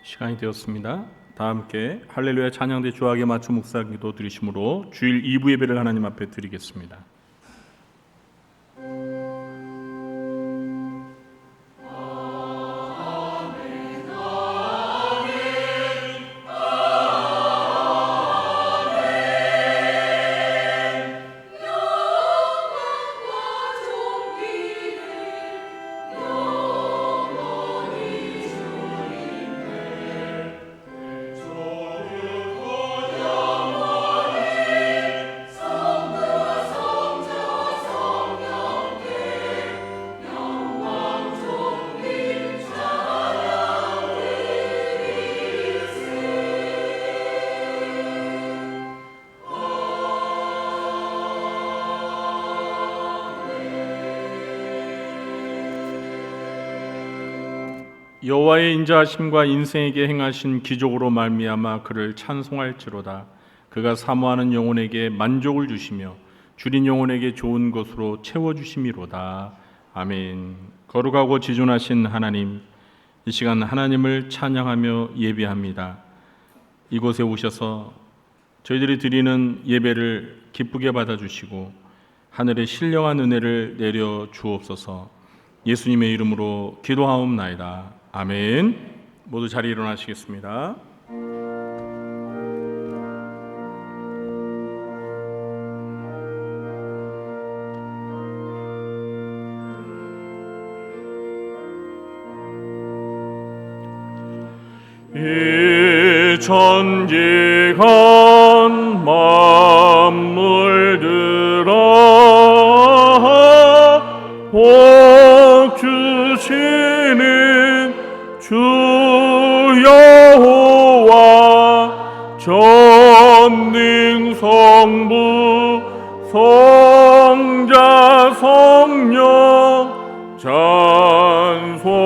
시간이 되었습니다. 다 함께 할렐루야 찬양대 주하게 맞춰 묵사 기도 드리심으로 주일 2부 예배를 하나님 앞에 드리겠습니다. 여호와의 인자하심과 인생에게 행하신 기적으로 말미암아 그를 찬송할지로다. 그가 사모하는 영혼에게 만족을 주시며 줄인 영혼에게 좋은 것으로 채워주심이로다. 아멘. 거룩하고 지존하신 하나님, 이 시간 하나님을 찬양하며 예배합니다. 이곳에 오셔서 저희들이 드리는 예배를 기쁘게 받아주시고 하늘의 신령한 은혜를 내려 주옵소서. 예수님의 이름으로 기도하옵나이다. 아멘. 모두 자리에 일어나시겠습니다. 이 천지간 만물들아 복 주시는 주 여호와 전능성부 성자 성령 찬송하고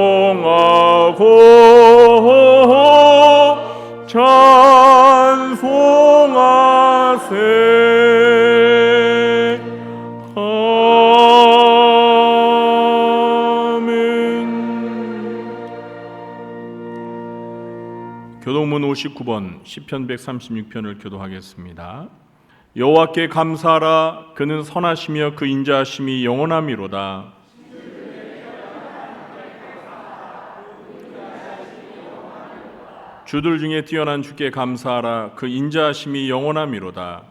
찬송하세. 교동문 59번 시편 136편을 교도하겠습니다. 여호와께 감사하라. 그는 선하시며 그 인자하심이 영원함이로다. 주들 중에 뛰어난 주께 감사하라. 그 인자하심이 영원함이로다.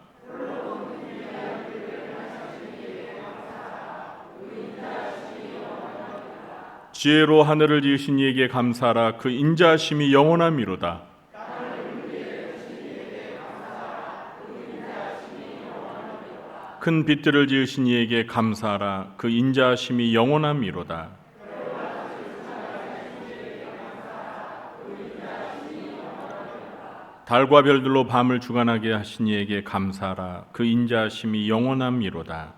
지혜로 하늘을 지으신 이에게 감사하라. 그 인자하심이 영원함이로다. 큰 빛들을 지으신 이에게 감사하라. 그 인자하심이 영원함이로다. 달과 별들로 밤을 주관하게 하신 이에게 감사하라. 그 인자하심이 영원함이로다.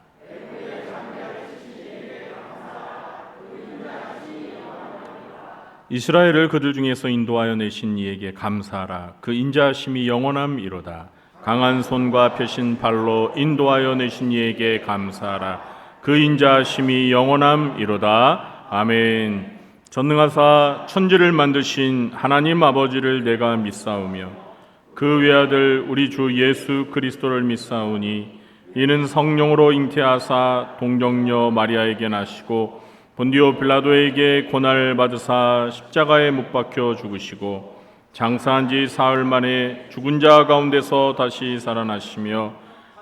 이스라엘을 그들 중에서 인도하여 내신 이에게 감사하라. 그 인자하심이 영원함이로다. 강한 손과 펴신 발로 인도하여 내신 이에게 감사하라. 그 인자하심이 영원함이로다. 아멘. 전능하사 천지를 만드신 하나님 아버지를 내가 믿사오며 그 외아들 우리 주 예수 그리스도를 믿사오니 이는 성령으로 잉태하사 동정녀 마리아에게 나시고 본디오 빌라도에게 고난을 받으사 십자가에 못 박혀 죽으시고 장사한 지 사흘 만에 죽은 자 가운데서 다시 살아나시며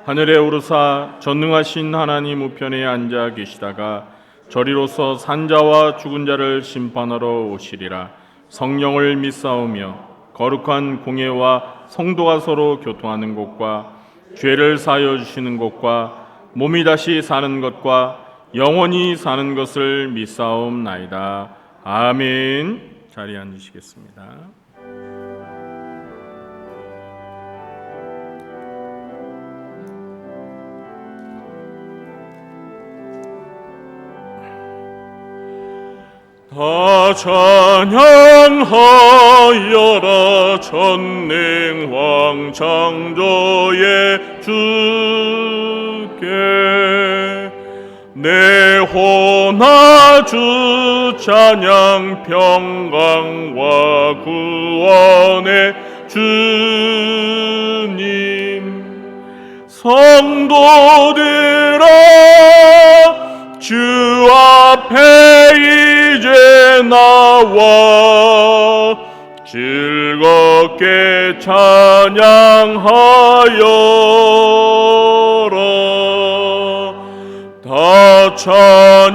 하늘에 오르사 전능하신 하나님 우편에 앉아 계시다가 저리로서 산자와 죽은 자를 심판하러 오시리라. 성령을 믿사오며 거룩한 공예와 성도가 서로 교통하는 것과 죄를 사하여 주시는 것과 몸이 다시 사는 것과 영원히 사는 것을 믿사옵나이다. 아멘. 자리에 앉으시겠습니다. 다 찬양하여라. 전능왕 창조의 주께 내 호나 주 찬양 평강과 구원의 주님. 성도들아 주 앞에 이제 나와 즐겁게 찬양하여라. 다 찬양하여라.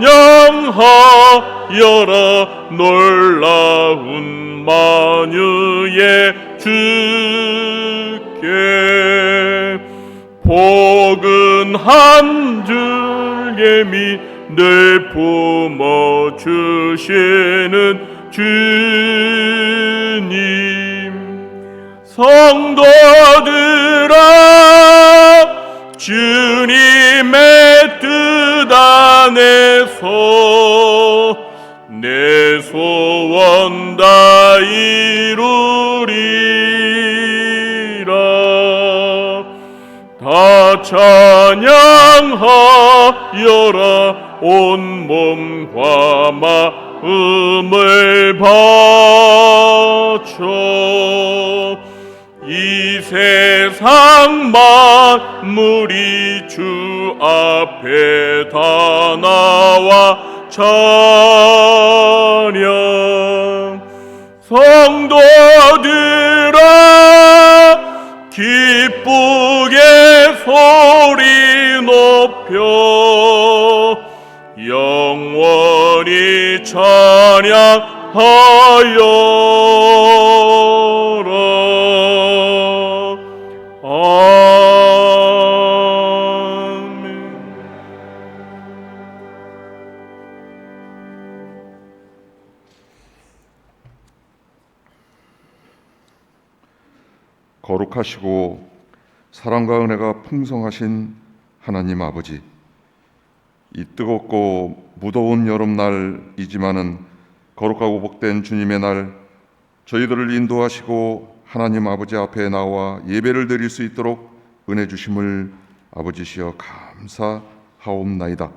놀라운 만유의 주께 포근한 줄개미 늘 품어주시는 주님. 성도들아 주님의 뜻 안에서 내 소원 다 이루리라. 다 찬양하여라. 온 몸과 마음을 바쳐 이 세상 만물이 주 앞에 다 나와 찬양. 성도들아 기쁘게 소리 높여 영원히 찬양하여라. 아멘. 거룩하시고 사랑과 은혜가 풍성하신 하나님 아버지, 이 뜨겁고 무더운 여름날이지만은 거룩하고 복된 주님의 날, 저희들을 인도하시고 하나님 아버지 앞에 나와 예배를 드릴 수 있도록 은혜 주심을 아버지시여 감사하옵나이다.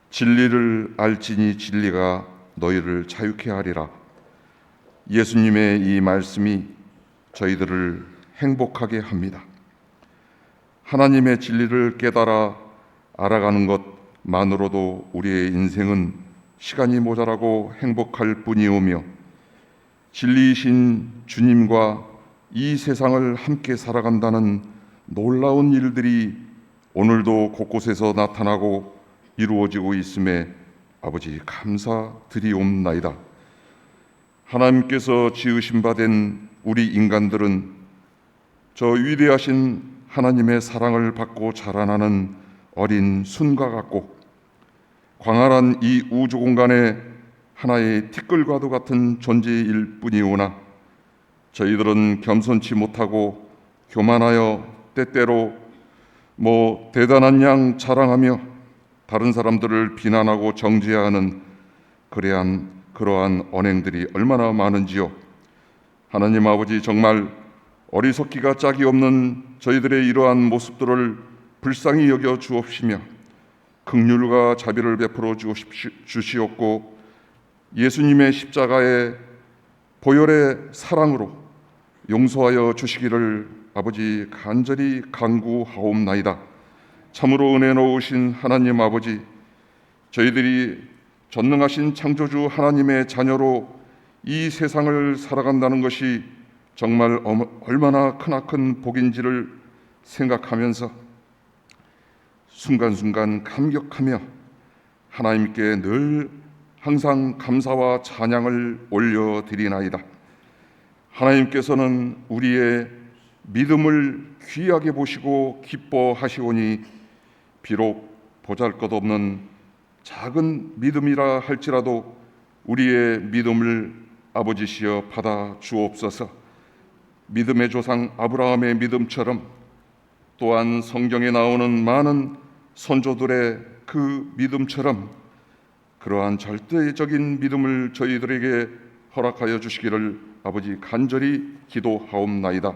진리를 알지니 진리가 너희를 자유케 하리라. 예수님의 이 말씀이 저희들을 행복하게 합니다. 하나님의 진리를 깨달아 알아가는 것만으로도 우리의 인생은 시간이 모자라고 행복할 뿐이오며, 진리이신 주님과 이 세상을 함께 살아간다는 놀라운 일들이 오늘도 곳곳에서 나타나고 이루어지고 있음에 아버지 감사드리옵나이다. 하나님께서 지으신 바 된 우리 인간들은 저 위대하신 하나님의 사랑을 받고 자라나는 어린 순과 같고, 광활한 이 우주 공간에 하나의 티끌과도 같은 존재일 뿐이오나, 저희들은 겸손치 못하고 교만하여 때때로 대단한 양 자랑하며 다른 사람들을 비난하고 정죄하는 그러한 언행들이 얼마나 많은지요. 하나님 아버지, 정말 어리석기가 짝이 없는 저희들의 이러한 모습들을 불쌍히 여겨 주옵시며 긍휼과 자비를 베풀어 주시옵고, 예수님의 십자가의 보혈의 사랑으로 용서하여 주시기를 아버지 간절히 간구하옵나이다. 참으로 은혜 놓으신 하나님 아버지, 저희들이 전능하신 창조주 하나님의 자녀로 이 세상을 살아간다는 것이 정말 얼마나 크나큰 복인지를 생각하면서 순간순간 감격하며 하나님께 늘 항상 감사와 찬양을 올려드리나이다. 하나님께서는 우리의 믿음을 귀하게 보시고 기뻐하시오니, 비록 보잘것없는 작은 믿음이라 할지라도 우리의 믿음을 아버지시여 받아 주옵소서. 믿음의 조상 아브라함의 믿음처럼, 또한 성경에 나오는 많은 선조들의 그 믿음처럼 그러한 절대적인 믿음을 저희들에게 허락하여 주시기를 아버지 간절히 기도하옵나이다.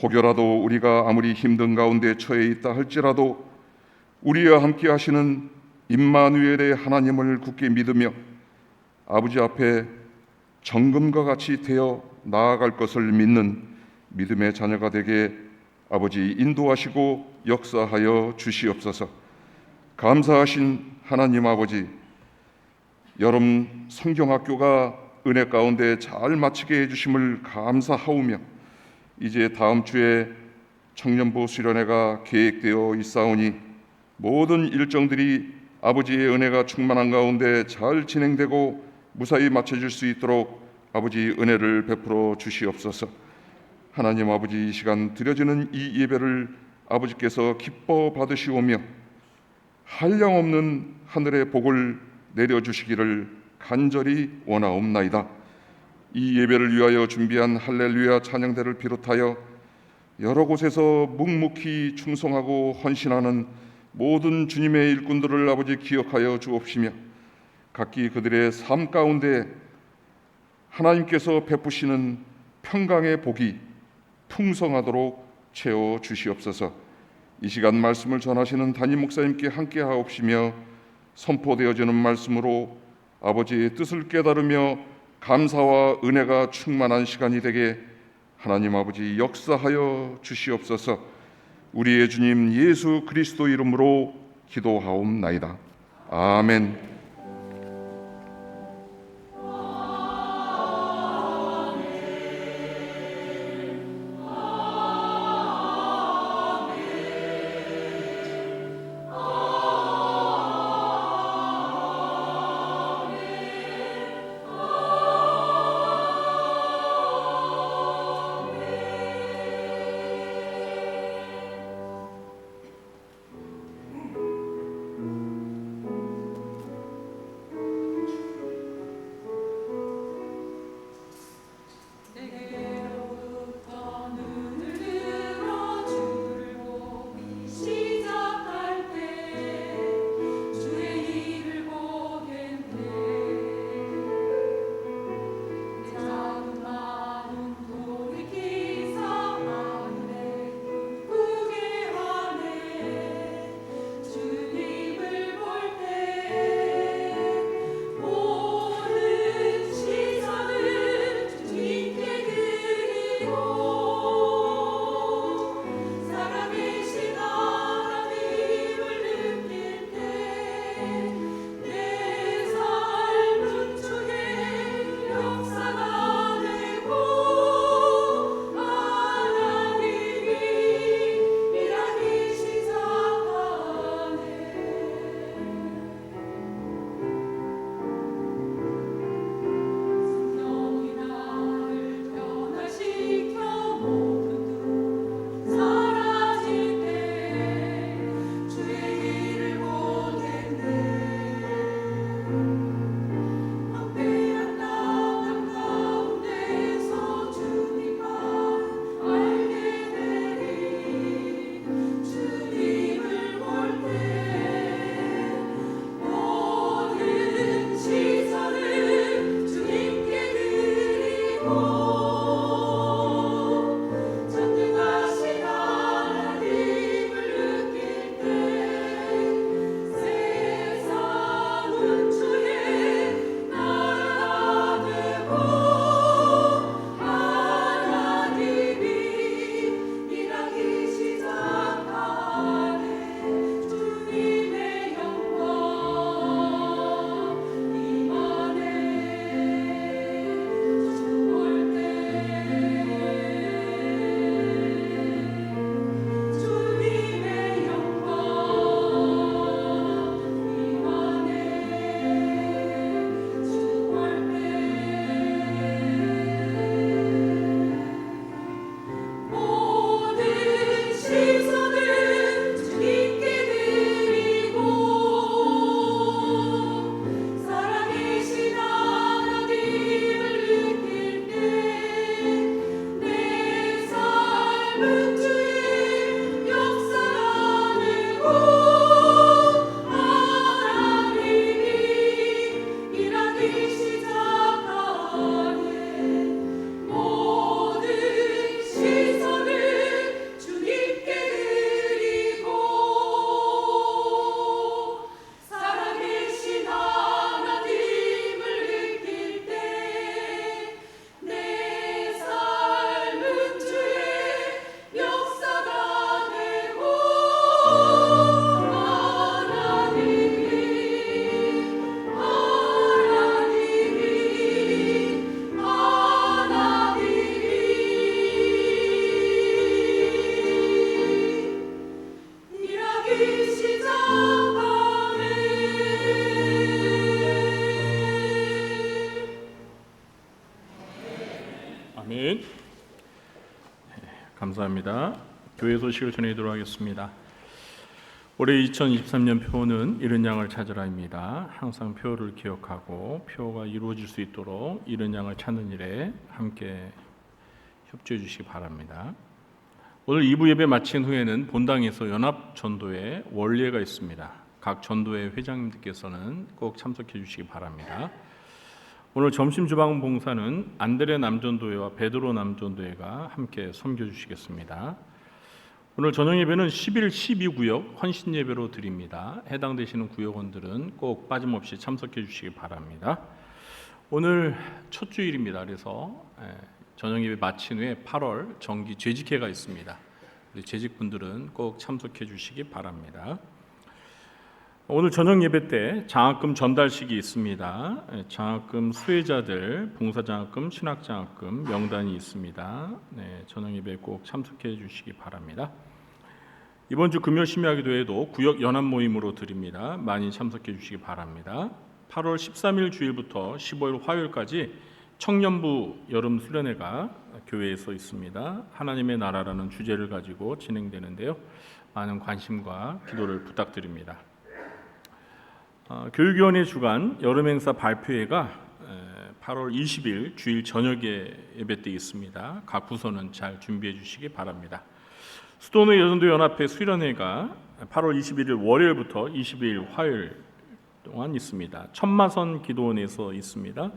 혹여라도 우리가 아무리 힘든 가운데 처해 있다 할지라도 우리와 함께 하시는 임마누엘의 하나님을 굳게 믿으며 아버지 앞에 정금과 같이 되어 나아갈 것을 믿는 믿음의 자녀가 되게 아버지 인도하시고 역사하여 주시옵소서. 감사하신 하나님 아버지, 여름 성경학교가 은혜 가운데 잘 마치게 해주심을 감사하오며 이제 다음 주에 청년부 수련회가 계획되어 있사오니 모든 일정들이 아버지의 은혜가 충만한 가운데 잘 진행되고 무사히 마쳐질 수 있도록 아버지 은혜를 베풀어 주시옵소서. 하나님 아버지, 이 시간 드려지는 이 예배를 아버지께서 기뻐 받으시오며 한량없는 하늘의 복을 내려주시기를 간절히 원하옵나이다. 이 예배를 위하여 준비한 할렐루야 찬양대를 비롯하여 여러 곳에서 묵묵히 충성하고 헌신하는 모든 주님의 일꾼들을 아버지 기억하여 주옵시며 각기 그들의 삶 가운데 하나님께서 베푸시는 평강의 복이 풍성하도록 채워 주시옵소서. 이 시간 말씀을 전하시는 담임 목사님께 함께 하옵시며 선포되어지는 말씀으로 아버지의 뜻을 깨달으며 감사와 은혜가 충만한 시간이 되게 하나님 아버지 역사하여 주시옵소서. 우리의 주님 예수 그리스도 이름으로 기도하옵나이다. 아멘. 아멘. 감사합니다. 교회 소식을 전해드리도록 하겠습니다. 올해 2023년 표는 이른 양을 찾으라입니다. 항상 표를 기억하고 표가 이루어질 수 있도록 이른 양을 찾는 일에 함께 협조해 주시기 바랍니다. 오늘 2부 예배 마친 후에는 본당에서 연합 전도회 원례가 있습니다. 각 전도회 회장님들께서는 꼭 참석해 주시기 바랍니다. 오늘 점심 주방 봉사는 안드레 남전도회와 베드로 남전도회가 함께 섬겨 주시겠습니다. 오늘 저녁 예배는 11, 12구역 헌신 예배로 드립니다. 해당되시는 구역원들은 꼭 빠짐없이 참석해 주시기 바랍니다. 오늘 첫 주일입니다. 그래서 저녁 예배 마친 후에 8월 정기 재직회가 있습니다. 우리 재직분들은 꼭 참석해 주시기 바랍니다. 오늘 저녁 예배 때 장학금 전달식이 있습니다. 장학금 수혜자들 봉사장학금, 신학장학금 명단이 있습니다. 저녁 예배 꼭 참석해 주시기 바랍니다. 이번 주 금요 심야기도에도 구역 연합 모임으로 드립니다. 많이 참석해 주시기 바랍니다. 8월 13일 주일부터 15일 화요일까지 청년부 여름 수련회가 교회에서 있습니다. 하나님의 나라라는 주제를 가지고 진행되는데요. 많은 관심과 기도를 부탁드립니다. 교육위원회 주관 여름행사 발표회가 8월 20일 주일 저녁에 예배 때 있습니다. 각 부서는 잘 준비해 주시기 바랍니다. 수도원 여전도 연합회 수련회가 8월 21일 월요일부터 22일 화요일 동안 있습니다. 천마선 기도원에서 있습니다.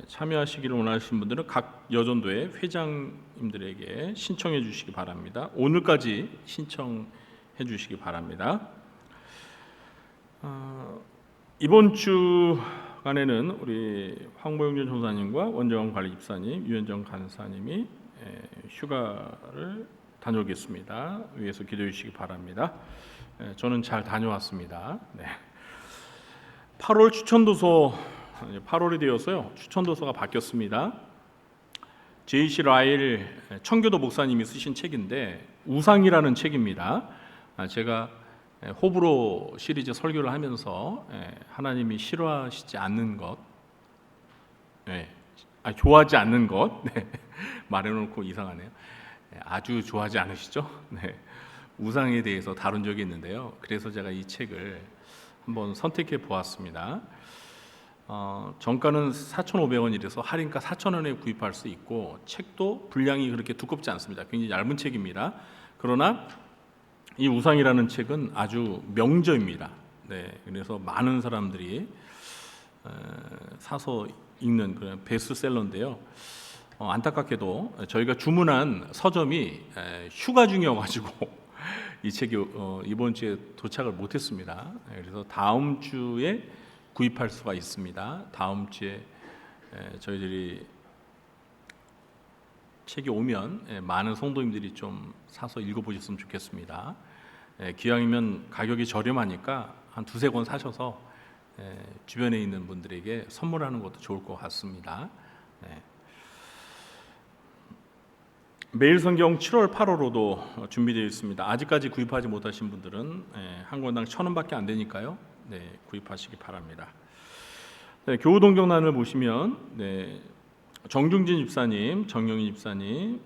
참여하시기를 원하시는 분들은 각 여전도의 회장님들에게 신청해 주시기 바랍니다. 오늘까지 신청해 주시기 바랍니다. 이번 주간에는 우리 황보영준 전사님과 원정원 관리 집사님, 유현정 간사님이 휴가를 다녀오겠습니다. 위에서 기도해 주시기 바랍니다. 저는 잘 다녀왔습니다. 8월 추천도서 8월이 되어서요. 추천도서가 바뀌었습니다. J.C. 라일 청교도 목사님이 쓰신 책인데 우상이라는 책입니다. 제가 호불호 시리즈 설교를 하면서 하나님이 싫어하시지 않는 것, 좋아하지 않는 것 말해놓고 이상하네요. 아주 좋아하지 않으시죠? 우상에 대해서 다룬 적이 있는데요. 그래서 제가 이 책을 한번 선택해 보았습니다. 정가는 4,500원이라서 할인가 4,000원에 구입할 수 있고 책도 분량이 그렇게 두껍지 않습니다. 굉장히 얇은 책입니다. 그러나 이 우상이라는 책은 아주 명저입니다. 그래서 많은 사람들이 사서 읽는 그런 베스트셀러인데요. 안타깝게도 저희가 주문한 서점이 휴가 중이어가지고 이 책이 이번 주에 도착을 못했습니다. 그래서 다음 주에 구입할 수가 있습니다. 다음 주에 저희들이 책이 오면 많은 성도님들이 좀 사서 읽어보셨으면 좋겠습니다. 기왕이면 가격이 저렴하니까 한 두세 권 사셔서 주변에 있는 분들에게 선물하는 것도 좋을 것 같습니다. 매일 성경 7월 8월호도 준비되어 있습니다. 아직까지 구입하지 못하신 분들은 한 권당 1,000원밖에 안 되니까요. 구입하시기 바랍니다. 교우 동정란을 보시면 정중진 집사님, 정영희 집사님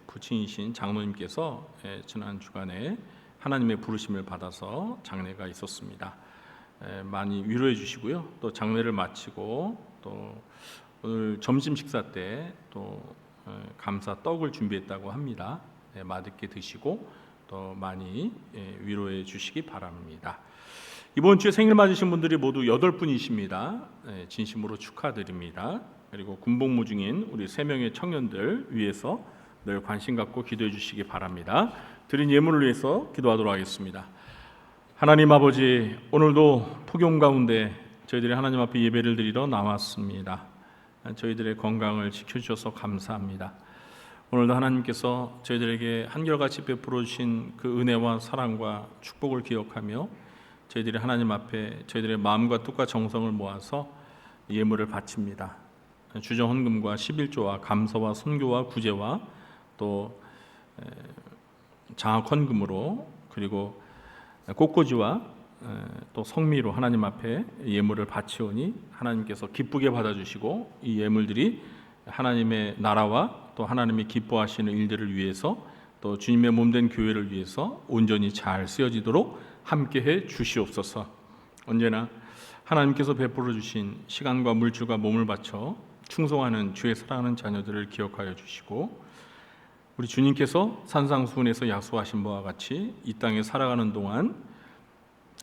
부친이신 장로님께서 지난 주간에 하나님의 부르심을 받아서 장례가 있었습니다. 많이 위로해 주시고요. 또 장례를 마치고 또 오늘 점심 식사 때 또 감사 떡을 준비했다고 합니다. 맛있게 드시고 또 많이 위로해 주시기 바랍니다. 이번 주에 생일 맞으신 분들이 모두 8분이십니다. 진심으로 축하드립니다. 그리고 군복무 중인 우리 3명의 청년들 위해서 늘 관심 갖고 기도해 주시기 바랍니다. 드린 예물을 위해서 기도하도록 하겠습니다. 하나님 아버지, 오늘도 폭염 가운데 저희들이 하나님 앞에 예배를 드리러 나왔습니다. 저희들의 건강을 지켜주셔서 감사합니다. 오늘도 하나님께서 저희들에게 한결같이 베풀어 주신 그 은혜와 사랑과 축복을 기억하며 저희들이 하나님 앞에 저희들의 마음과 뜻과 정성을 모아서 예물을 바칩니다. 주정 헌금과 11조와 감사와 선교와 구제와 또 장학 헌금으로 그리고 꽃꽂이와 또 성미로 하나님 앞에 예물을 바치오니 하나님께서 기쁘게 받아주시고 이 예물들이 하나님의 나라와 또 하나님이 기뻐하시는 일들을 위해서 또 주님의 몸된 교회를 위해서 온전히 잘 쓰여지도록 함께해 주시옵소서. 언제나 하나님께서 베풀어 주신 시간과 물질과 몸을 바쳐 충성하는 주의 사랑하는 자녀들을 기억하여 주시고, 우리 주님께서 산상수훈에서 약속하신 바와 같이 이 땅에 살아가는 동안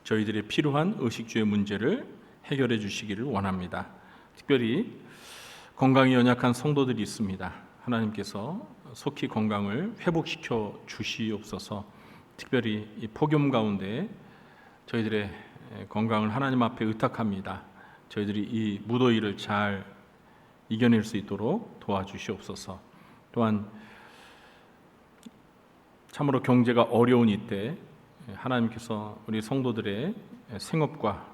저희들의 필요한 의식주의 문제를 해결해 주시기를 원합니다. 특별히 건강이 연약한 성도들이 있습니다. 하나님께서 속히 건강을 회복시켜 주시옵소서. 특별히 이 폭염 가운데 저희들의 건강을 하나님 앞에 의탁합니다. 저희들이 이 무더위를 잘 이겨낼 수 있도록 도와주시옵소서. 또한 참으로 경제가 어려운 이때 하나님께서 우리 성도들의 생업과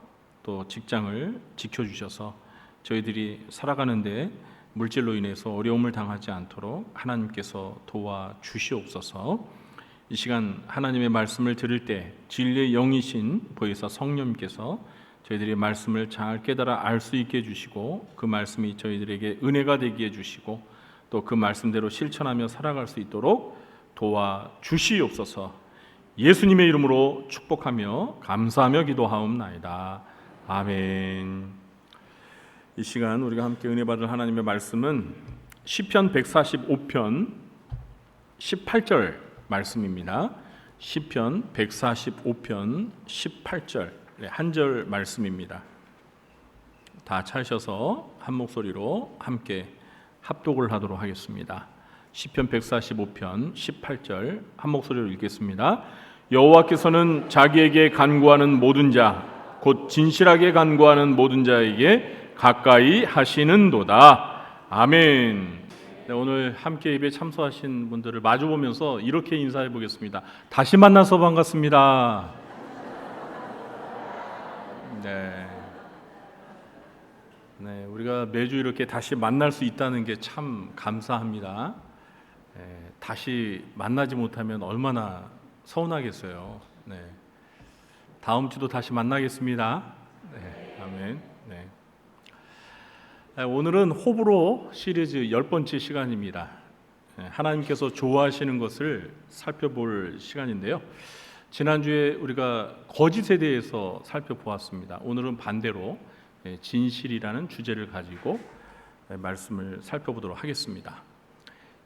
또 직장을 지켜주셔서 저희들이 살아가는데 물질로 인해서 어려움을 당하지 않도록 하나님께서 도와주시옵소서. 이 시간 하나님의 말씀을 들을 때 진리의 영이신 보혜사 성령님께서 저희들이 말씀을 잘 깨달아 알 수 있게 해주시고, 그 말씀이 저희들에게 은혜가 되게 해주시고, 또 그 말씀대로 실천하며 살아갈 수 있도록 도와주시옵소서. 예수님의 이름으로 축복하며 감사하며 기도하옵나이다. 아멘. 이 시간 우리가 함께 은혜 받을 하나님의 말씀은 시편 145편 18절 말씀입니다. 시편 145편 18절 한 절 말씀입니다. 다 찾으셔서 한 목소리로 함께 합독을 하도록 하겠습니다. 시편 145편 18절 한 목소리로 읽겠습니다. 여호와께서는 자기에게 간구하는 모든 자, 곧 진실하게 간구하는 모든 자에게 가까이 하시는도다. 아멘. 네, 오늘 함께 예배에 참석하신 분들을 마주보면서 이렇게 인사해 보겠습니다. 다시 만나서 반갑습니다. 네, 우리가 매주 이렇게 다시 만날 수 있다는 게 참 감사합니다. 다시 만나지 못하면 얼마나 서운하겠어요. 네. 다음 주도 다시 만나겠습니다. 네, 아멘. 네. 오늘은 호불호 시리즈 10번째 시간입니다. 하나님께서 좋아하시는 것을 살펴볼 시간인데요. 지난주에 우리가 거짓에 대해서 살펴보았습니다. 오늘은 반대로 진실이라는 주제를 가지고 말씀을 살펴보도록 하겠습니다.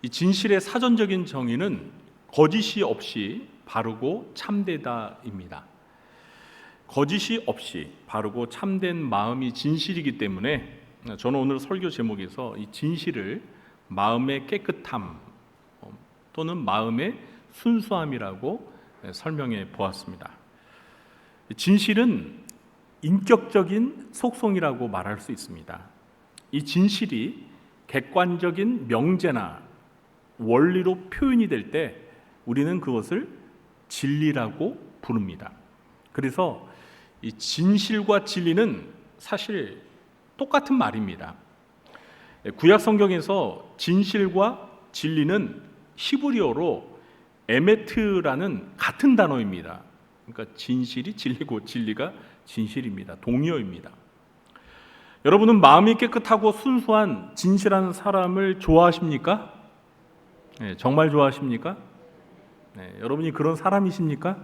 이 진실의 사전적인 정의는 거짓이 없이 바르고 참되다입니다. 거짓이 없이 바르고 참된 마음이 진실이기 때문에 저는 오늘 설교 제목에서 이 진실을 마음의 깨끗함 또는 마음의 순수함이라고 설명해 보았습니다. 진실은 인격적인 속성이라고 말할 수 있습니다. 이 진실이 객관적인 명제나 원리로 표현이 될 때 우리는 그것을 진리라고 부릅니다. 그래서 이 진실과 진리는 사실 똑같은 말입니다. 구약 성경에서 진실과 진리는 히브리어로 에메트라는 같은 단어입니다. 그러니까 진실이 진리고 진리가 진실입니다. 동의어입니다. 여러분은 마음이 깨끗하고 순수한 진실한 사람을 좋아하십니까? 네, 정말 좋아하십니까? 네, 여러분이 그런 사람이십니까?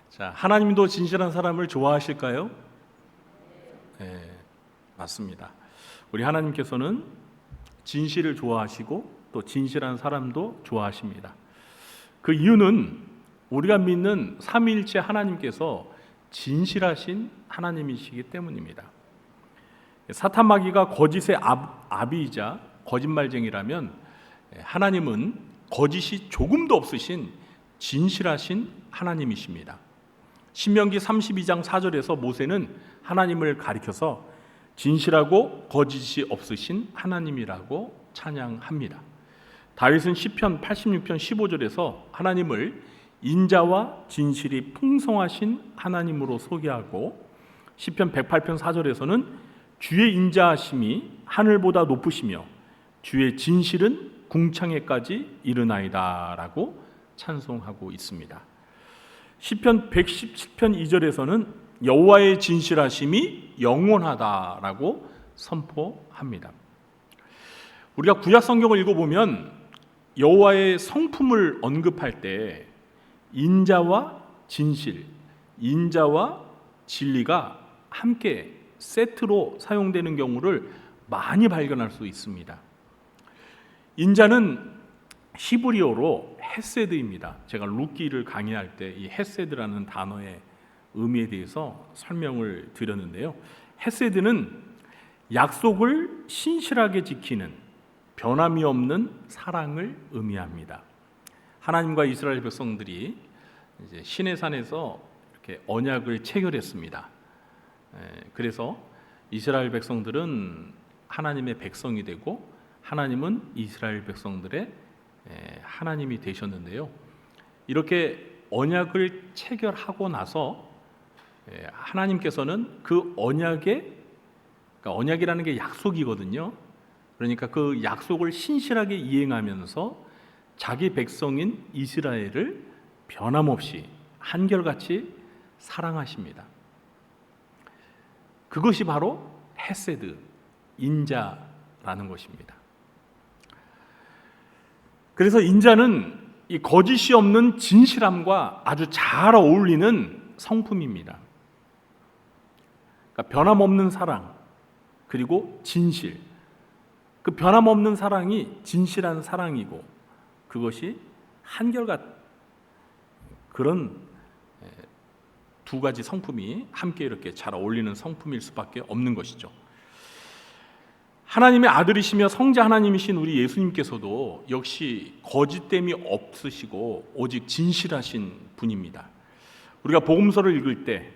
자, 하나님도 진실한 사람을 좋아하실까요? 네, 맞습니다. 우리 하나님께서는 진실을 좋아하시고 또 진실한 사람도 좋아하십니다. 그 이유는 우리가 믿는 삼위일체 하나님께서 진실하신 하나님이시기 때문입니다. 사탄 마귀가 거짓의 아비이자 거짓말쟁이라면 하나님은 거짓이 조금도 없으신 진실하신 하나님이십니다. 신명기 32장 4절에서 모세는 하나님을 가리켜서 진실하고 거짓이 없으신 하나님이라고 찬양합니다. 다윗은 시편 86편 15절에서 하나님을 인자와 진실이 풍성하신 하나님으로 소개하고, 시편 108편 4절에서는 주의 인자하심이 하늘보다 높으시며 주의 진실은 궁창에까지 이르나이다 라고 찬송하고 있습니다. 시편 117편 2절에서는 여호와의 진실하심이 영원하다라고 선포합니다. 우리가 구약 성경을 읽어보면 여호와의 성품을 언급할 때 인자와 진실, 인자와 진리가 함께 세트로 사용되는 경우를 많이 발견할 수 있습니다. 인자는 히브리어로 헤세드입니다. 제가 룻기를 강의할 때 이 헤세드라는 단어의 의미에 대해서 설명을 드렸는데요. 헤세드는 약속을 신실하게 지키는 변함이 없는 사랑을 의미합니다. 하나님과 이스라엘 백성들이 이제 시내산에서 이렇게 언약을 체결했습니다. 그래서 이스라엘 백성들은 하나님의 백성이 되고 하나님은 이스라엘 백성들의 하나님이 되셨는데요. 이렇게 언약을 체결하고 나서 하나님께서는 그 언약에, 그러니까 언약이라는 게 약속이거든요. 그러니까 그 약속을 신실하게 이행하면서 자기 백성인 이스라엘을 변함없이 한결같이 사랑하십니다. 그것이 바로 헤세드, 인자라는 것입니다. 그래서 인자는 이 거짓이 없는 진실함과 아주 잘 어울리는 성품입니다. 그러니까 변함없는 사랑, 그리고 진실. 그 변함없는 사랑이 진실한 사랑이고 그것이 한결같 그런 두 가지 성품이 함께 이렇게 잘 어울리는 성품일 수밖에 없는 것이죠. 하나님의 아들이시며 성자 하나님이신 우리 예수님께서도 역시 거짓됨이 없으시고 오직 진실하신 분입니다. 우리가 복음서를 읽을 때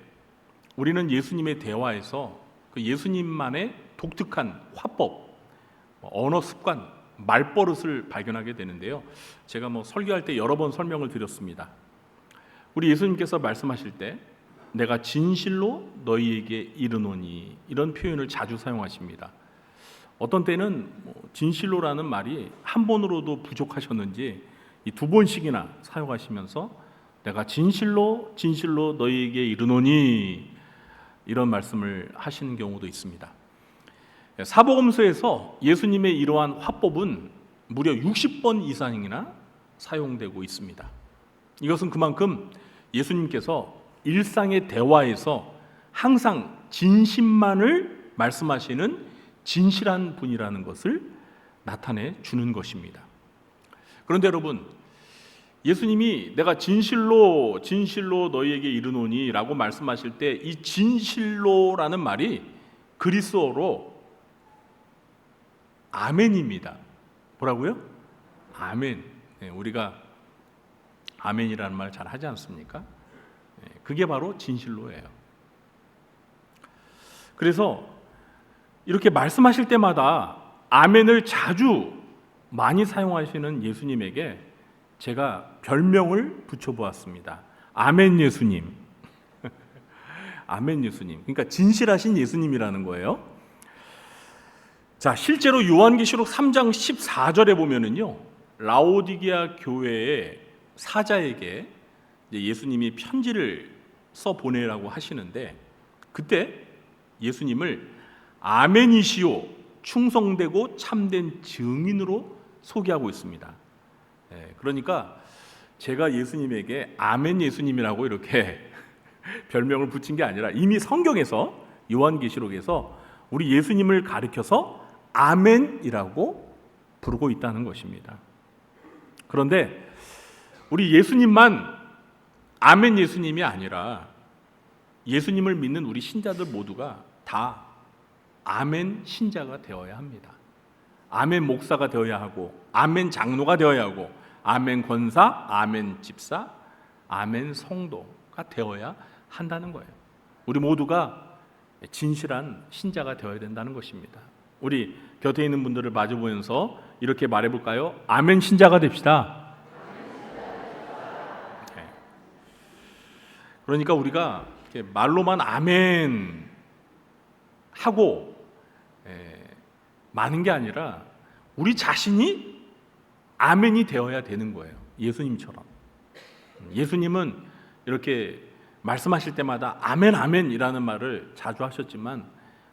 우리는 예수님의 대화에서 그 예수님만의 독특한 화법, 언어 습관, 말버릇을 발견하게 되는데요. 제가 설교할 때 여러 번 설명을 드렸습니다. 우리 예수님께서 말씀하실 때 내가 진실로 너희에게 이르노니 이런 표현을 자주 사용하십니다. 어떤 때는 진실로라는 말이 한 번으로도 부족하셨는지 이 두 번씩이나 사용하시면서 내가 진실로 너희에게 이르노니 이런 말씀을 하시는 경우도 있습니다. 사복음서에서 예수님의 이러한 화법은 무려 60번 이상이나 사용되고 있습니다. 이것은 그만큼 예수님께서 일상의 대화에서 항상 진심만을 말씀하시는 진실한 분이라는 것을 나타내 주는 것입니다. 그런데 여러분, 예수님이 내가 진실로 너희에게 이르노니 라고 말씀하실 때 이 진실로라는 말이 그리스어로 아멘입니다. 뭐라고요? 아멘. 우리가 아멘이라는 말 잘 하지 않습니까? 그게 바로 진실로예요. 그래서 이렇게 말씀하실 때마다 아멘을 자주 많이 사용하시는 예수님에게 제가 별명을 붙여보았습니다. 아멘 예수님. 아멘 예수님. 그러니까 진실하신 예수님이라는 거예요. 자, 실제로 요한계시록 3장 14절에 보면은요, 라오디게아 교회의 사자에게 예수님이 편지를 써 보내라고 하시는데 그때 예수님을 아멘이시오, 충성되고 참된 증인으로 소개하고 있습니다. 그러니까 제가 예수님에게 아멘 예수님이라고 이렇게 별명을 붙인 게 아니라 이미 성경에서 요한계시록에서 우리 예수님을 가리켜서 아멘이라고 부르고 있다는 것입니다. 그런데 우리 예수님만 아멘 예수님이 아니라 예수님을 믿는 우리 신자들 모두가 다 아멘 신자가 되어야 합니다. 아멘 목사가 되어야 하고 아멘 장로가 되어야 하고 아멘 권사, 아멘 집사, 아멘 성도가 되어야 한다는 거예요. 우리 모두가 진실한 신자가 되어야 된다는 것입니다. 우리 곁에 있는 분들을 마주보면서 이렇게 말해볼까요? 아멘 신자가 됩시다. 네. 그러니까 우리가 이렇게 말로만 아멘 하고 많은 게 아니라 우리 자신이 아멘이 되어야 되는 거예요. 예수님처럼. 예수님은 이렇게 말씀하실 때마다 아멘 아멘이라는 말을 자주 하셨지만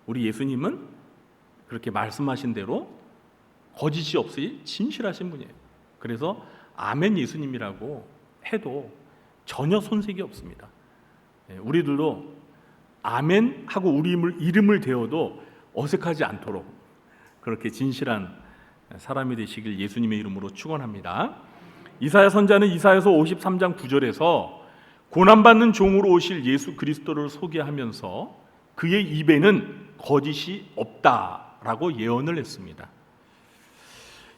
우리 예수님은 그렇게 말씀하신 대로 거짓이 없이 진실하신 분이에요. 그래서 아멘 예수님이라고 해도 전혀 손색이 없습니다. 우리들도 아멘 하고 우리 이름을 대어도 어색하지 않도록 그렇게 진실한 사람이 되시길 예수님의 이름으로 축원합니다. 이사야 선자는 이사야서 53장 9절에서 고난받는 종으로 오실 예수 그리스도를 소개하면서 그의 입에는 거짓이 없다라고 예언을 했습니다.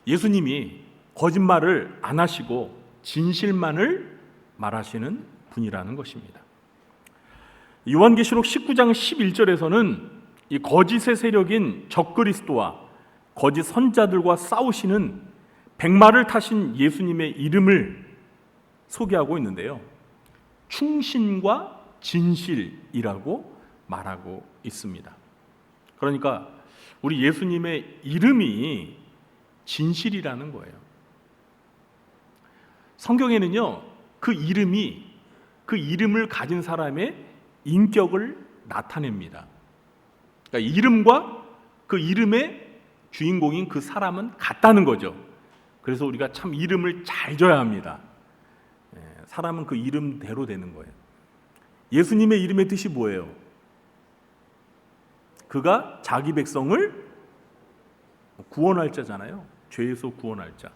예수님이 거짓말을 안 하시고 진실만을 말하시는 분이라는 것입니다. 요한계시록 19장 11절에서는 이 거짓의 세력인 적그리스도와 거짓 선자들과 싸우시는 백마를 타신 예수님의 이름을 소개하고 있는데요. 충신과 진실이라고 말하고 있습니다. 그러니까 우리 예수님의 이름이 진실이라는 거예요. 성경에는요, 그 이름을 가진 사람의 인격을 나타냅니다. 그러니까 이름과 그 이름의 주인공인 그 사람은 같다는 거죠. 그래서 우리가 참 이름을 잘 줘야 합니다. 사람은 그 이름대로 되는 거예요. 예수님의 이름의 뜻이 뭐예요? 그가 자기 백성을 구원할 자잖아요. 죄에서 구원할 자.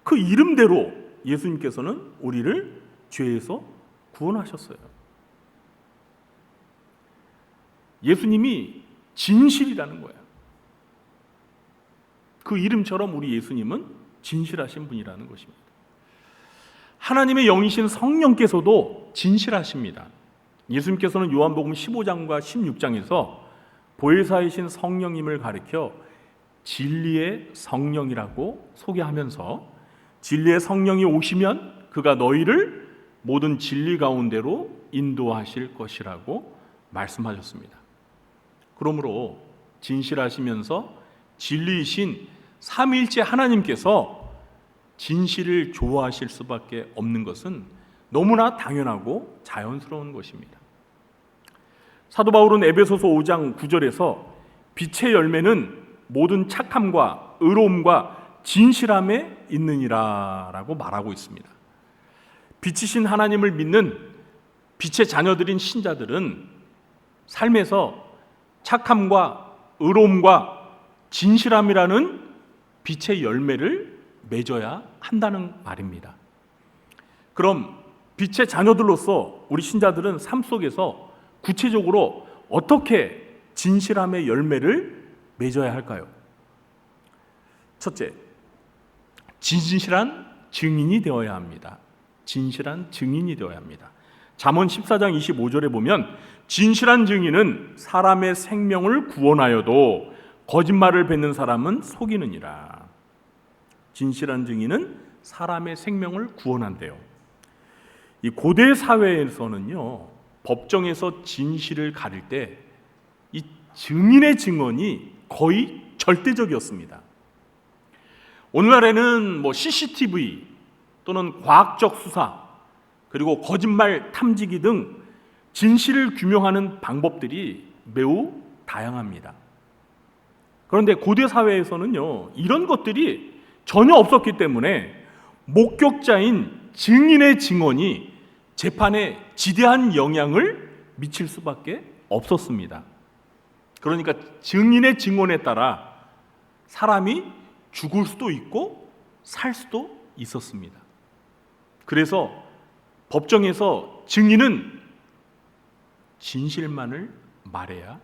그 이름대로 예수님께서는 우리를 죄에서 구원하셨어요. 예수님이 진실이라는 거예요. 그 이름처럼 우리 예수님은 진실하신 분이라는 것입니다. 하나님의 영이신 성령께서도 진실하십니다. 예수님께서는 요한복음 15장과 16장에서 보혜사이신 성령님을 가리켜 진리의 성령이라고 소개하면서 진리의 성령이 오시면 그가 너희를 모든 진리 가운데로 인도하실 것이라고 말씀하셨습니다. 그러므로 진실하시면서 진리이신 삼위일체 하나님께서 진실을 좋아하실 수밖에 없는 것은 너무나 당연하고 자연스러운 것입니다. 사도 바울은 에베소서 5장 9절에서 빛의 열매는 모든 착함과 의로움과 진실함에 있느니라 라고 말하고 있습니다. 빛이신 하나님을 믿는 빛의 자녀들인 신자들은 삶에서 착함과 의로움과 진실함이라는 빛의 열매를 맺어야 한다는 말입니다. 그럼 빛의 자녀들로서 우리 신자들은 삶 속에서 구체적으로 어떻게 진실함의 열매를 맺어야 할까요? 첫째, 진실한 증인이 되어야 합니다. 진실한 증인이 되어야 합니다. 잠언 14장 25절에 보면 진실한 증인은 사람의 생명을 구원하여도 거짓말을 뱉는 사람은 속이느니라. 진실한 증인은 사람의 생명을 구원한대요. 이 고대 사회에서는요, 법정에서 진실을 가릴 때 이 증인의 증언이 거의 절대적이었습니다. 오늘날에는 CCTV 또는 과학적 수사 그리고 거짓말 탐지기 등 진실을 규명하는 방법들이 매우 다양합니다. 그런데 고대 사회에서는요, 이런 것들이 전혀 없었기 때문에 목격자인 증인의 증언이 재판에 지대한 영향을 미칠 수밖에 없었습니다. 그러니까 증인의 증언에 따라 사람이 죽을 수도 있고 살 수도 있었습니다. 그래서 법정에서 증인은 진실만을 말해야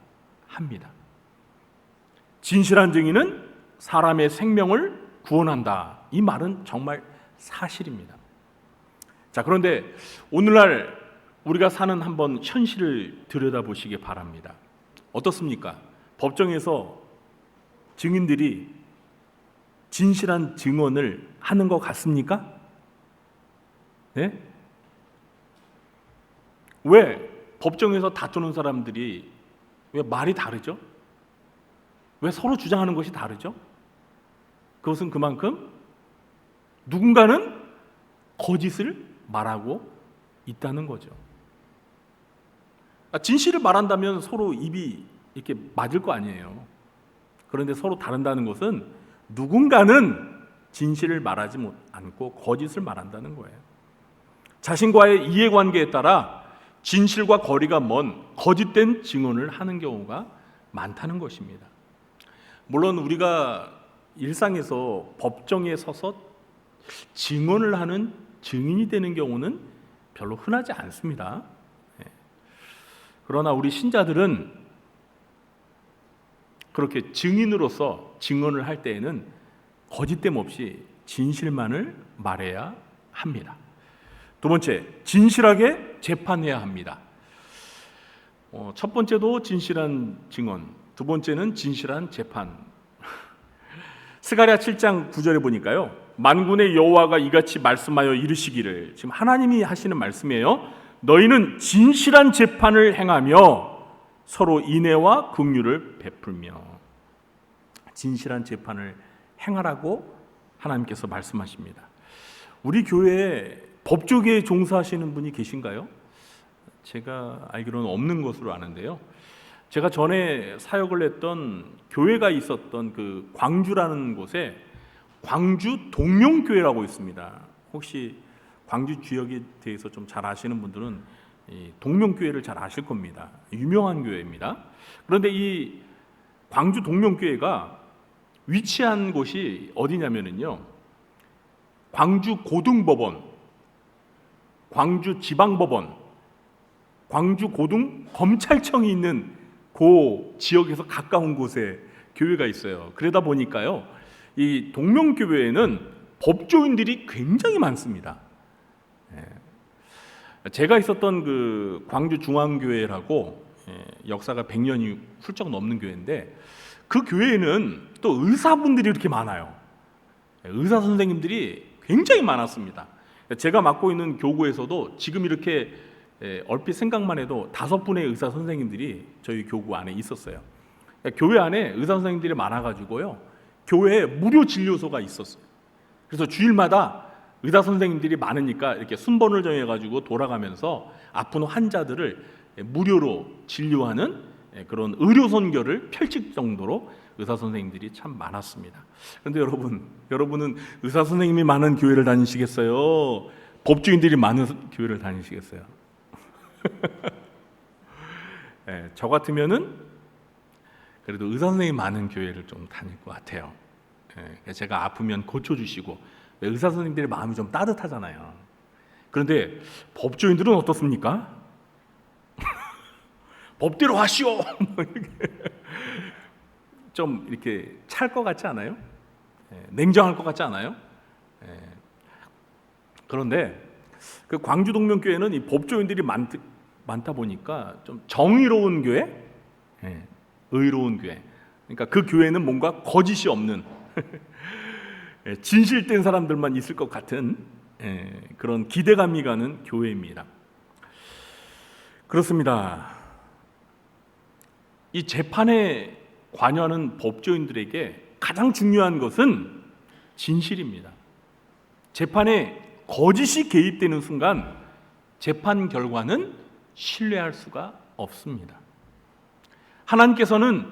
합니다. 진실한 증인은 사람의 생명을 구원한다. 이 말은 정말 사실입니다. 자, 그런데 오늘날 우리가 사는 한번 현실을 들여다보시기 바랍니다. 어떻습니까? 법정에서 증인들이 진실한 증언을 하는 것 같습니까? 네? 왜 법정에서 다투는 사람들이 왜 말이 다르죠? 왜 서로 주장하는 것이 다르죠? 그것은 그만큼 누군가는 거짓을 말하고 있다는 거죠. 진실을 말한다면 서로 입이 이렇게 맞을 거 아니에요. 그런데 서로 다른다는 것은 누군가는 진실을 말하지 않고 거짓을 말한다는 거예요. 자신과의 이해관계에 따라 진실과 거리가 먼 거짓된 증언을 하는 경우가 많다는 것입니다. 물론 우리가 일상에서 법정에 서서 증언을 하는 증인이 되는 경우는 별로 흔하지 않습니다. 그러나 우리 신자들은 그렇게 증인으로서 증언을 할 때에는 거짓됨 없이 진실만을 말해야 합니다. 두 번째, 진실하게 재판해야 합니다. 첫 번째도 진실한 증언, 두 번째는 진실한 재판. 스가랴 7장 9절에 보니까요, 만군의 여호와가 이같이 말씀하여 이르시기를, 지금 하나님이 하시는 말씀이에요. 너희는 진실한 재판을 행하며 서로 인애와 긍휼을 베풀며. 진실한 재판을 행하라고 하나님께서 말씀하십니다. 우리 교회에 법조계에 종사하시는 분이 계신가요? 제가 알기로는 없는 것으로 아는데요. 제가 전에 사역을 했던 교회가 있었던 그 광주라는 곳에 광주 동명교회라고 있습니다. 혹시 광주 지역에 대해서 좀 잘 아시는 분들은 이 동명교회를 잘 아실 겁니다. 유명한 교회입니다. 그런데 이 광주 동명교회가 위치한 곳이 어디냐면요, 광주 고등법원, 광주 지방법원, 광주 고등 검찰청이 있는 그 지역에서 가까운 곳에 교회가 있어요. 그러다 보니까요, 이 동명교회에는 법조인들이 굉장히 많습니다. 제가 있었던 그 광주 중앙교회라고 역사가 100년이 훌쩍 넘는 교회인데, 그 교회에는 또 의사분들이 이렇게 많아요. 의사 선생님들이 굉장히 많았습니다. 제가 맡고 있는 교구에서도 지금 이렇게 얼핏 생각만 해도 5분의 의사 선생님들이 저희 교구 안에 있었어요. 교회 안에 의사 선생님들이 많아가지고요, 교회에 무료 진료소가 있었어요. 그래서 주일마다 의사 선생님들이 많으니까 이렇게 순번을 정해가지고 돌아가면서 아픈 환자들을 무료로 진료하는 그런 의료 선교를 펼칠 정도로 의사 선생님들이 참 많았습니다. 그런데 여러분은 의사 선생님이 많은 교회를 다니시겠어요? 법조인들이 많은 교회를 다니시겠어요? 저 같으면은 그래도 의사 선생님이 많은 교회를 좀 다닐 것 같아요. 제가 아프면 고쳐주시고, 의사 선생님들의 마음이 좀 따뜻하잖아요. 그런데 법조인들은 어떻습니까? 법대로 하시오. 좀 이렇게 찰 것 같지 않아요? 냉정할 것 같지 않아요? 그런데 그 광주 동명교회는 이 법조인들이 많다 보니까 좀 정의로운 교회, 의로운 교회. 그러니까 그 교회는 뭔가 거짓이 없는 진실된 사람들만 있을 것 같은 그런 기대감이 가는 교회입니다. 그렇습니다. 이 재판에 관여하는 법조인들에게 가장 중요한 것은 진실입니다. 재판에 거짓이 개입되는 순간 재판 결과는 신뢰할 수가 없습니다. 하나님께서는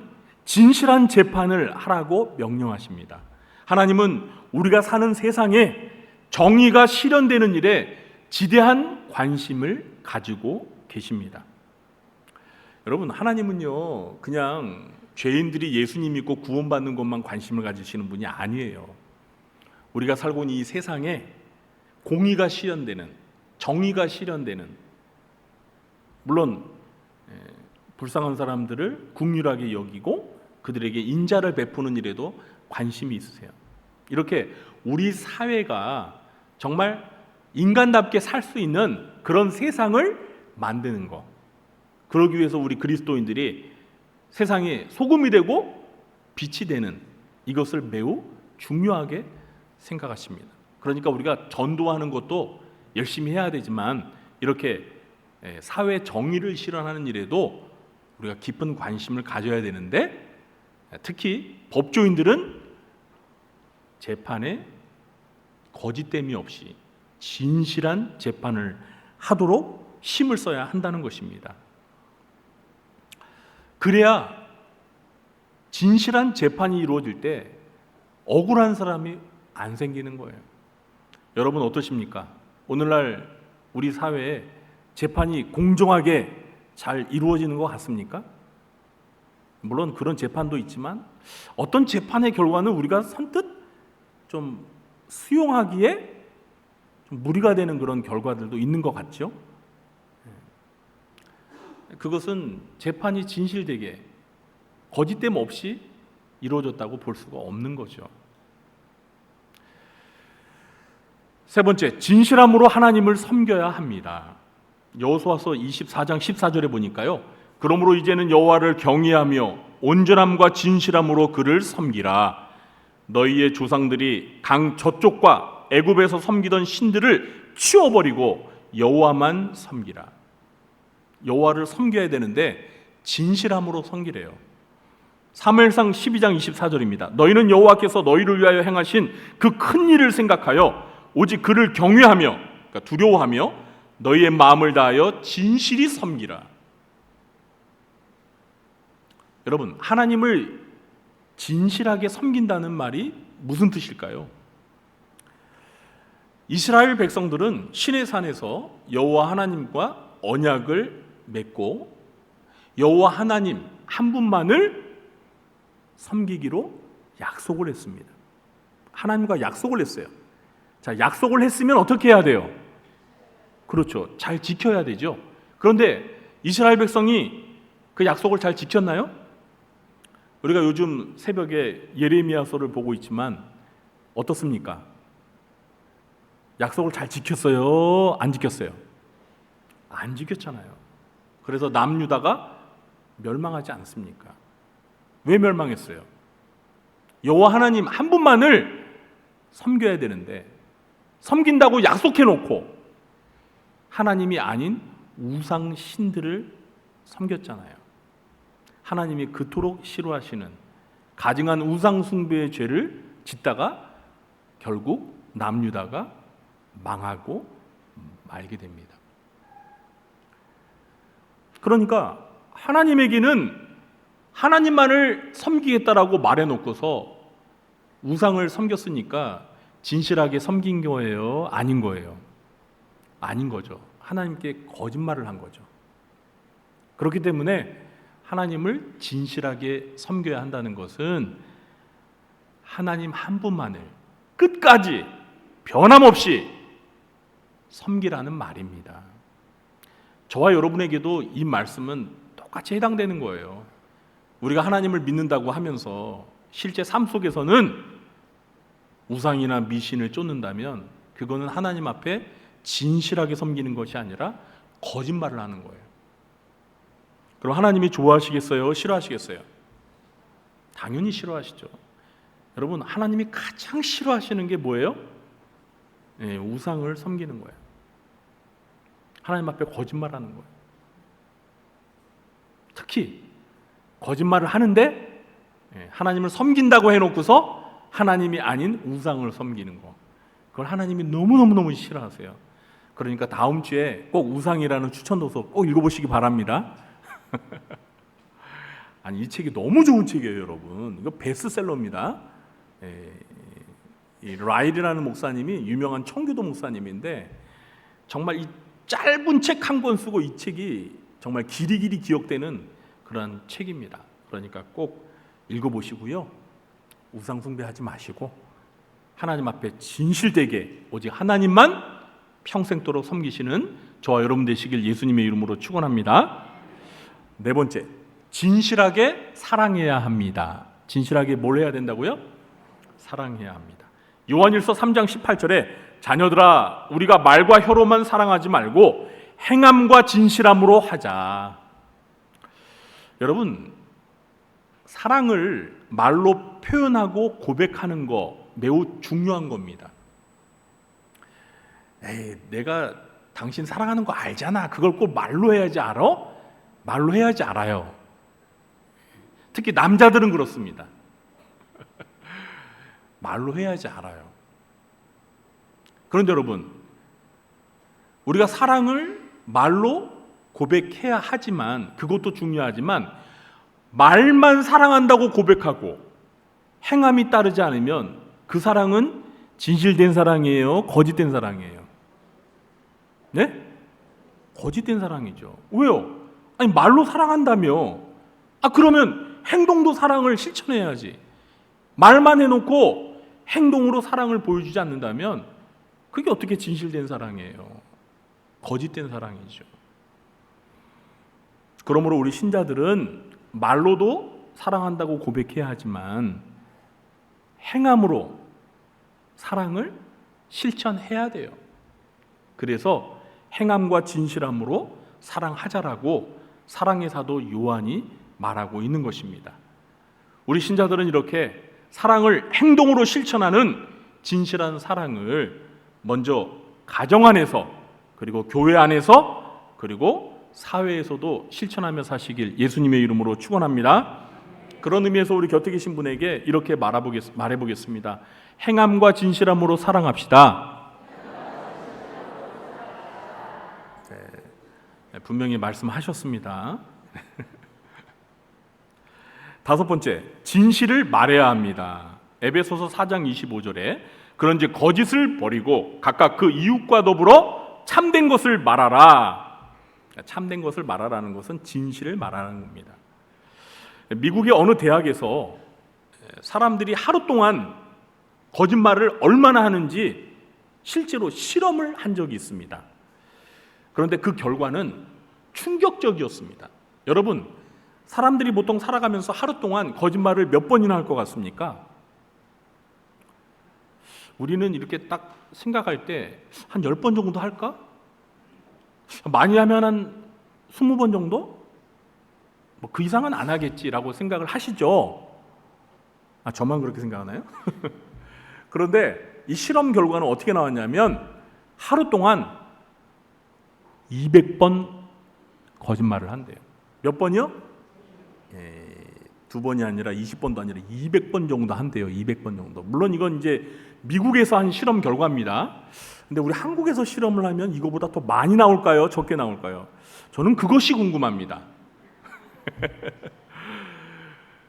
진실한 재판을 하라고 명령하십니다. 하나님은 우리가 사는 세상에 정의가 실현되는 일에 지대한 관심을 가지고 계십니다. 여러분, 하나님은요, 그냥 죄인들이 예수님 믿고 구원받는 것만 관심을 가지시는 분이 아니에요. 우리가 살고 있는 이 세상에 공의가 실현되는, 정의가 실현되는, 물론 불쌍한 사람들을 긍휼하게 여기고 그들에게 인자를 베푸는 일에도 관심이 있으세요. 이렇게 우리 사회가 정말 인간답게 살 수 있는 그런 세상을 만드는 것, 그러기 위해서 우리 그리스도인들이 세상에 소금이 되고 빛이 되는 이것을 매우 중요하게 생각하십니다. 그러니까 우리가 전도하는 것도 열심히 해야 되지만, 이렇게 사회 정의를 실현하는 일에도 우리가 깊은 관심을 가져야 되는데, 특히 법조인들은 재판에 거짓됨이 없이 진실한 재판을 하도록 힘을 써야 한다는 것입니다. 그래야 진실한 재판이 이루어질 때 억울한 사람이 안 생기는 거예요. 여러분 어떠십니까? 오늘날 우리 사회에 재판이 공정하게 잘 이루어지는 것 같습니까? 물론 그런 재판도 있지만 어떤 재판의 결과는 우리가 선뜻 좀 수용하기에 좀 무리가 되는 그런 결과들도 있는 것 같죠? 그것은 재판이 진실되게 거짓됨 없이 이루어졌다고 볼 수가 없는 거죠. 세 번째, 진실함으로 하나님을 섬겨야 합니다. 여호수아서 24장 14절에 보니까요. 그러므로 이제는 여호와를 경외하며 온전함과 진실함으로 그를 섬기라. 너희의 조상들이 강 저쪽과 애굽에서 섬기던 신들을 치워버리고 여호와만 섬기라. 여호와를 섬겨야 되는데 진실함으로 섬기래요. 사무엘상 12장 24절입니다. 너희는 여호와께서 너희를 위하여 행하신 그 큰 일을 생각하여 오직 그를 경외하며, 그러니까 두려워하며 너희의 마음을 다하여 진실이 섬기라. 여러분, 하나님을 진실하게 섬긴다는 말이 무슨 뜻일까요? 이스라엘 백성들은 시내산에서 여호와 하나님과 언약을 맺고 여호와 하나님 한 분만을 섬기기로 약속을 했습니다. 하나님과 약속을 했어요. 자, 약속을 했으면 어떻게 해야 돼요? 그렇죠. 잘 지켜야 되죠. 그런데 이스라엘 백성이 그 약속을 잘 지켰나요? 우리가 요즘 새벽에 예레미야서를 보고 있지만 어떻습니까? 약속을 잘 지켰어요? 안 지켰어요? 안 지켰잖아요. 그래서 남유다가 멸망하지 않습니까? 왜 멸망했어요? 여호와 하나님 한 분만을 섬겨야 되는데 섬긴다고 약속해놓고 하나님이 아닌 우상 신들을 섬겼잖아요. 하나님이 그토록 싫어하시는 가증한 우상 숭배의 죄를 짓다가 결국 남유다가 망하고 말게 됩니다. 그러니까 하나님에게는 하나님만을 섬기겠다라고 말해놓고서 우상을 섬겼으니까 진실하게 섬긴 거예요? 아닌 거예요? 아닌 거죠. 하나님께 거짓말을 한 거죠. 그렇기 때문에 하나님을 진실하게 섬겨야 한다는 것은 하나님 한 분만을 끝까지 변함없이 섬기라는 말입니다. 저와 여러분에게도 이 말씀은 똑같이 해당되는 거예요. 우리가 하나님을 믿는다고 하면서 실제 삶 속에서는 우상이나 미신을 쫓는다면 그거는 하나님 앞에 진실하게 섬기는 것이 아니라 거짓말을 하는 거예요. 그럼 하나님이 좋아하시겠어요? 싫어하시겠어요? 당연히 싫어하시죠. 여러분, 하나님이 가장 싫어하시는 게 뭐예요? 네, 우상을 섬기는 거예요. 하나님 앞에 거짓말하는 거예요. 특히 거짓말을 하는데 하나님을 섬긴다고 해놓고서 하나님이 아닌 우상을 섬기는 거, 그걸 하나님이 너무너무 싫어하세요. 그러니까 다음 주에 꼭 우상이라는 추천도서 꼭 읽어보시기 바랍니다. 아니, 이 책이 너무 좋은 책이에요, 여러분. 이거 베스트셀러입니다. 이 라일이라는 목사님이 유명한 청교도 목사님인데 정말 이 짧은 책 한 권 쓰고 이 책이 정말 길이 기억되는 그런 책입니다. 그러니까 꼭 읽어보시고요. 우상 숭배하지 마시고 하나님 앞에 진실되게 오직 하나님만 평생도록 섬기시는 저와 여러분 되시길 예수님의 이름으로 축원합니다. 네 번째, 진실하게 사랑해야 합니다. 진실하게 뭘 해야 된다고요? 사랑해야 합니다. 요한일서 3장 18절에 자녀들아, 우리가 말과 혀로만 사랑하지 말고 행함과 진실함으로 하자. 여러분, 사랑을 말로 표현하고 고백하는 거 매우 중요한 겁니다. 에이, 내가 당신 사랑하는 거 알잖아. 그걸 꼭 말로 해야지 알아? 말로 해야지 알아요. 특히 남자들은 그렇습니다. 말로 해야지 알아요. 그런데 여러분, 우리가 사랑을 말로 고백해야 하지만, 그것도 중요하지만 말만 사랑한다고 고백하고 행함이 따르지 않으면 그 사랑은 진실된 사랑이에요? 거짓된 사랑이에요? 네? 거짓된 사랑이죠. 왜요? 아니 말로 사랑한다며. 그러면 행동도 사랑을 실천해야지. 말만 해놓고 행동으로 사랑을 보여주지 않는다면 그게 어떻게 진실된 사랑이에요? 거짓된 사랑이죠. 그러므로 우리 신자들은 말로도 사랑한다고 고백해야 하지만 행함으로 사랑을 실천해야 돼요. 그래서 행함과 진실함으로 사랑하자라고 사랑의 사도 요한이 말하고 있는 것입니다. 우리 신자들은 이렇게 사랑을 행동으로 실천하는 진실한 사랑을 먼저 가정 안에서, 그리고 교회 안에서, 그리고 사회에서도 실천하며 사시길 예수님의 이름으로 축원합니다. 그런 의미에서 우리 곁에 계신 분에게 이렇게 말해보겠습니다. 행함과 진실함으로 사랑합시다. 네, 분명히 말씀하셨습니다. 다섯 번째, 진실을 말해야 합니다. 에베소서 4장 25절에 그런즉 거짓을 버리고 각각 그 이웃과 더불어 참된 것을 말하라. 참된 것을 말하라는 것은 진실을 말하는 겁니다. 미국의 어느 대학에서 사람들이 하루 동안 거짓말을 얼마나 하는지 실제로 실험을 한 적이 있습니다. 그런데 그 결과는 충격적이었습니다. 여러분, 사람들이 보통 살아가면서 하루 동안 거짓말을 몇 번이나 할 것 같습니까? 우리는 이렇게 딱 생각할 때 한 10번 정도 할까? 많이 하면 한 20번 정도? 그 이상은 안 하겠지라고 생각을 하시죠? 저만 그렇게 생각하나요? 그런데 이 실험 결과는 어떻게 나왔냐면 하루 동안 200번 거짓말을 한대요. 몇 번이요? 두 번이 아니라 20번도 아니라 200번 정도 한대요. 200번 정도. 물론 이건 이제 미국에서 한 실험 결과입니다. 근데 우리 한국에서 실험을 하면 이거보다 더 많이 나올까요? 적게 나올까요? 저는 그것이 궁금합니다.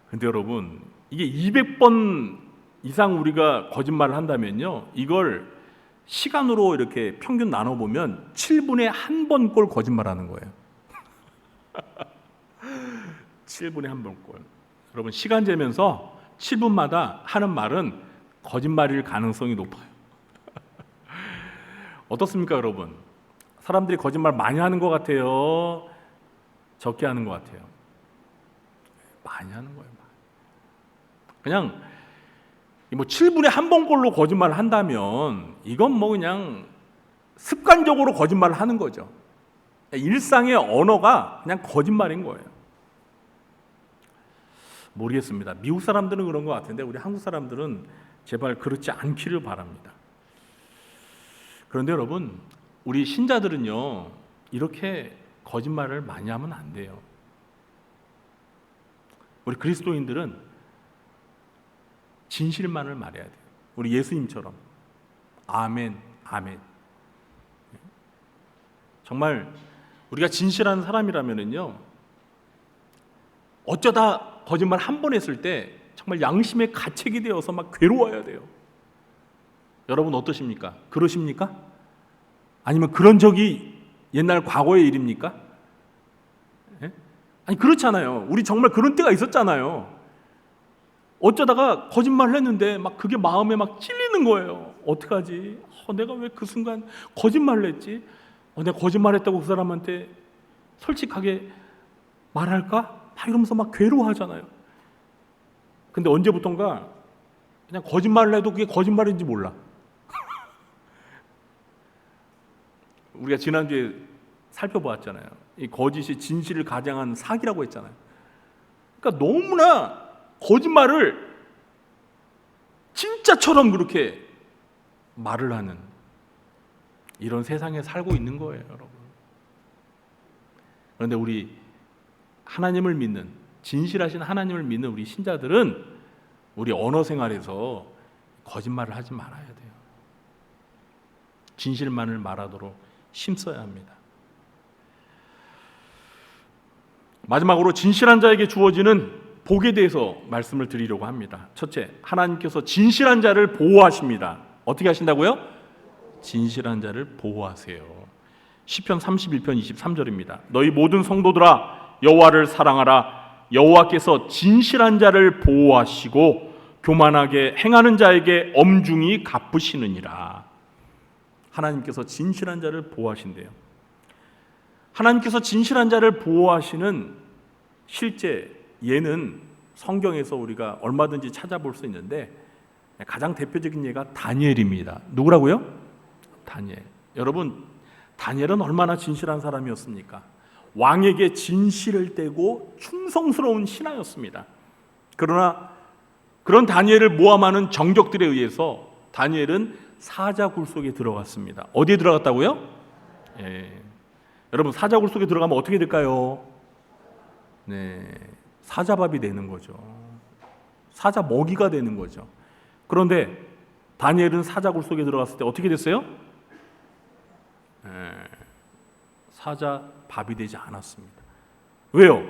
근데 여러분, 이게 200번 이상 우리가 거짓말을 한다면요, 이걸 시간으로 이렇게 평균 나눠보면 7분에 한 번 꼴 거짓말하는 거예요. 7분에 한 번 꼴. 여러분, 시간 재면서 7분마다 하는 말은 거짓말일 가능성이 높아요. 어떻습니까, 여러분? 사람들이 거짓말 많이 하는 것 같아요? 적게 하는 것 같아요? 많이 하는 거예요. 그냥 7분에 한 번꼴로 거짓말을 한다면 이건 그냥 습관적으로 거짓말을 하는 거죠. 일상의 언어가 그냥 거짓말인 거예요. 모르겠습니다. 미국 사람들은 그런 것 같은데 우리 한국 사람들은 제발 그렇지 않기를 바랍니다. 그런데 여러분, 우리 신자들은요, 이렇게 거짓말을 많이 하면 안 돼요. 우리 그리스도인들은 진실만을 말해야 돼요. 우리 예수님처럼 아멘, 아멘. 정말 우리가 진실한 사람이라면요, 어쩌다 거짓말 한 번 했을 때 정말 양심의 가책이 되어서 막 괴로워야 돼요. 여러분 어떠십니까? 그러십니까? 아니면 그런 적이 옛날 과거의 일입니까? 아니 그렇잖아요. 우리 정말 그런 때가 있었잖아요. 어쩌다가 거짓말을 했는데 막 그게 마음에 막 찔리는 거예요. 어떡하지? 내가 왜 그 순간 거짓말을 했지? 내가 거짓말했다고 그 사람한테 솔직하게 말할까? 막 이러면서 막 괴로워하잖아요. 근데 언제부턴가 그냥 거짓말을 해도 그게 거짓말인지 몰라. 우리가 지난주에 살펴보았잖아요. 이 거짓이 진실을 가장한 사기라고 했잖아요. 그러니까 너무나 거짓말을 진짜처럼 그렇게 말을 하는 이런 세상에 살고 있는 거예요, 여러분. 그런데 우리 하나님을 믿는, 진실하신 하나님을 믿는 우리 신자들은 우리 언어 생활에서 거짓말을 하지 말아야 돼요. 진실만을 말하도록 힘써야 합니다. 마지막으로 진실한 자에게 주어지는 복에 대해서 말씀을 드리려고 합니다. 첫째, 하나님께서 진실한 자를 보호하십니다. 어떻게 하신다고요? 진실한 자를 보호하세요. 시편 31편 23절입니다. 너희 모든 성도들아 여호와를 사랑하라. 여호와께서 진실한 자를 보호하시고 교만하게 행하는 자에게 엄중히 갚으시느니라. 하나님께서 진실한 자를 보호하신대요. 하나님께서 진실한 자를 보호하시는 실제 예는 성경에서 우리가 얼마든지 찾아볼 수 있는데 가장 대표적인 예가 다니엘입니다. 누구라고요? 다니엘. 여러분, 다니엘은 얼마나 진실한 사람이었습니까? 왕에게 진실을 떼고 충성스러운 신하였습니다. 그러나 그런 다니엘을 모함하는 정적들에 의해서 다니엘은 사자굴 속에 들어갔습니다. 어디에 들어갔다고요? 여러분, 사자굴 속에 들어가면 어떻게 될까요? 사자밥이 되는 거죠. 사자 먹이가 되는 거죠. 그런데 다니엘은 사자굴 속에 들어갔을 때 어떻게 됐어요? 사자밥이 되지 않았습니다. 왜요?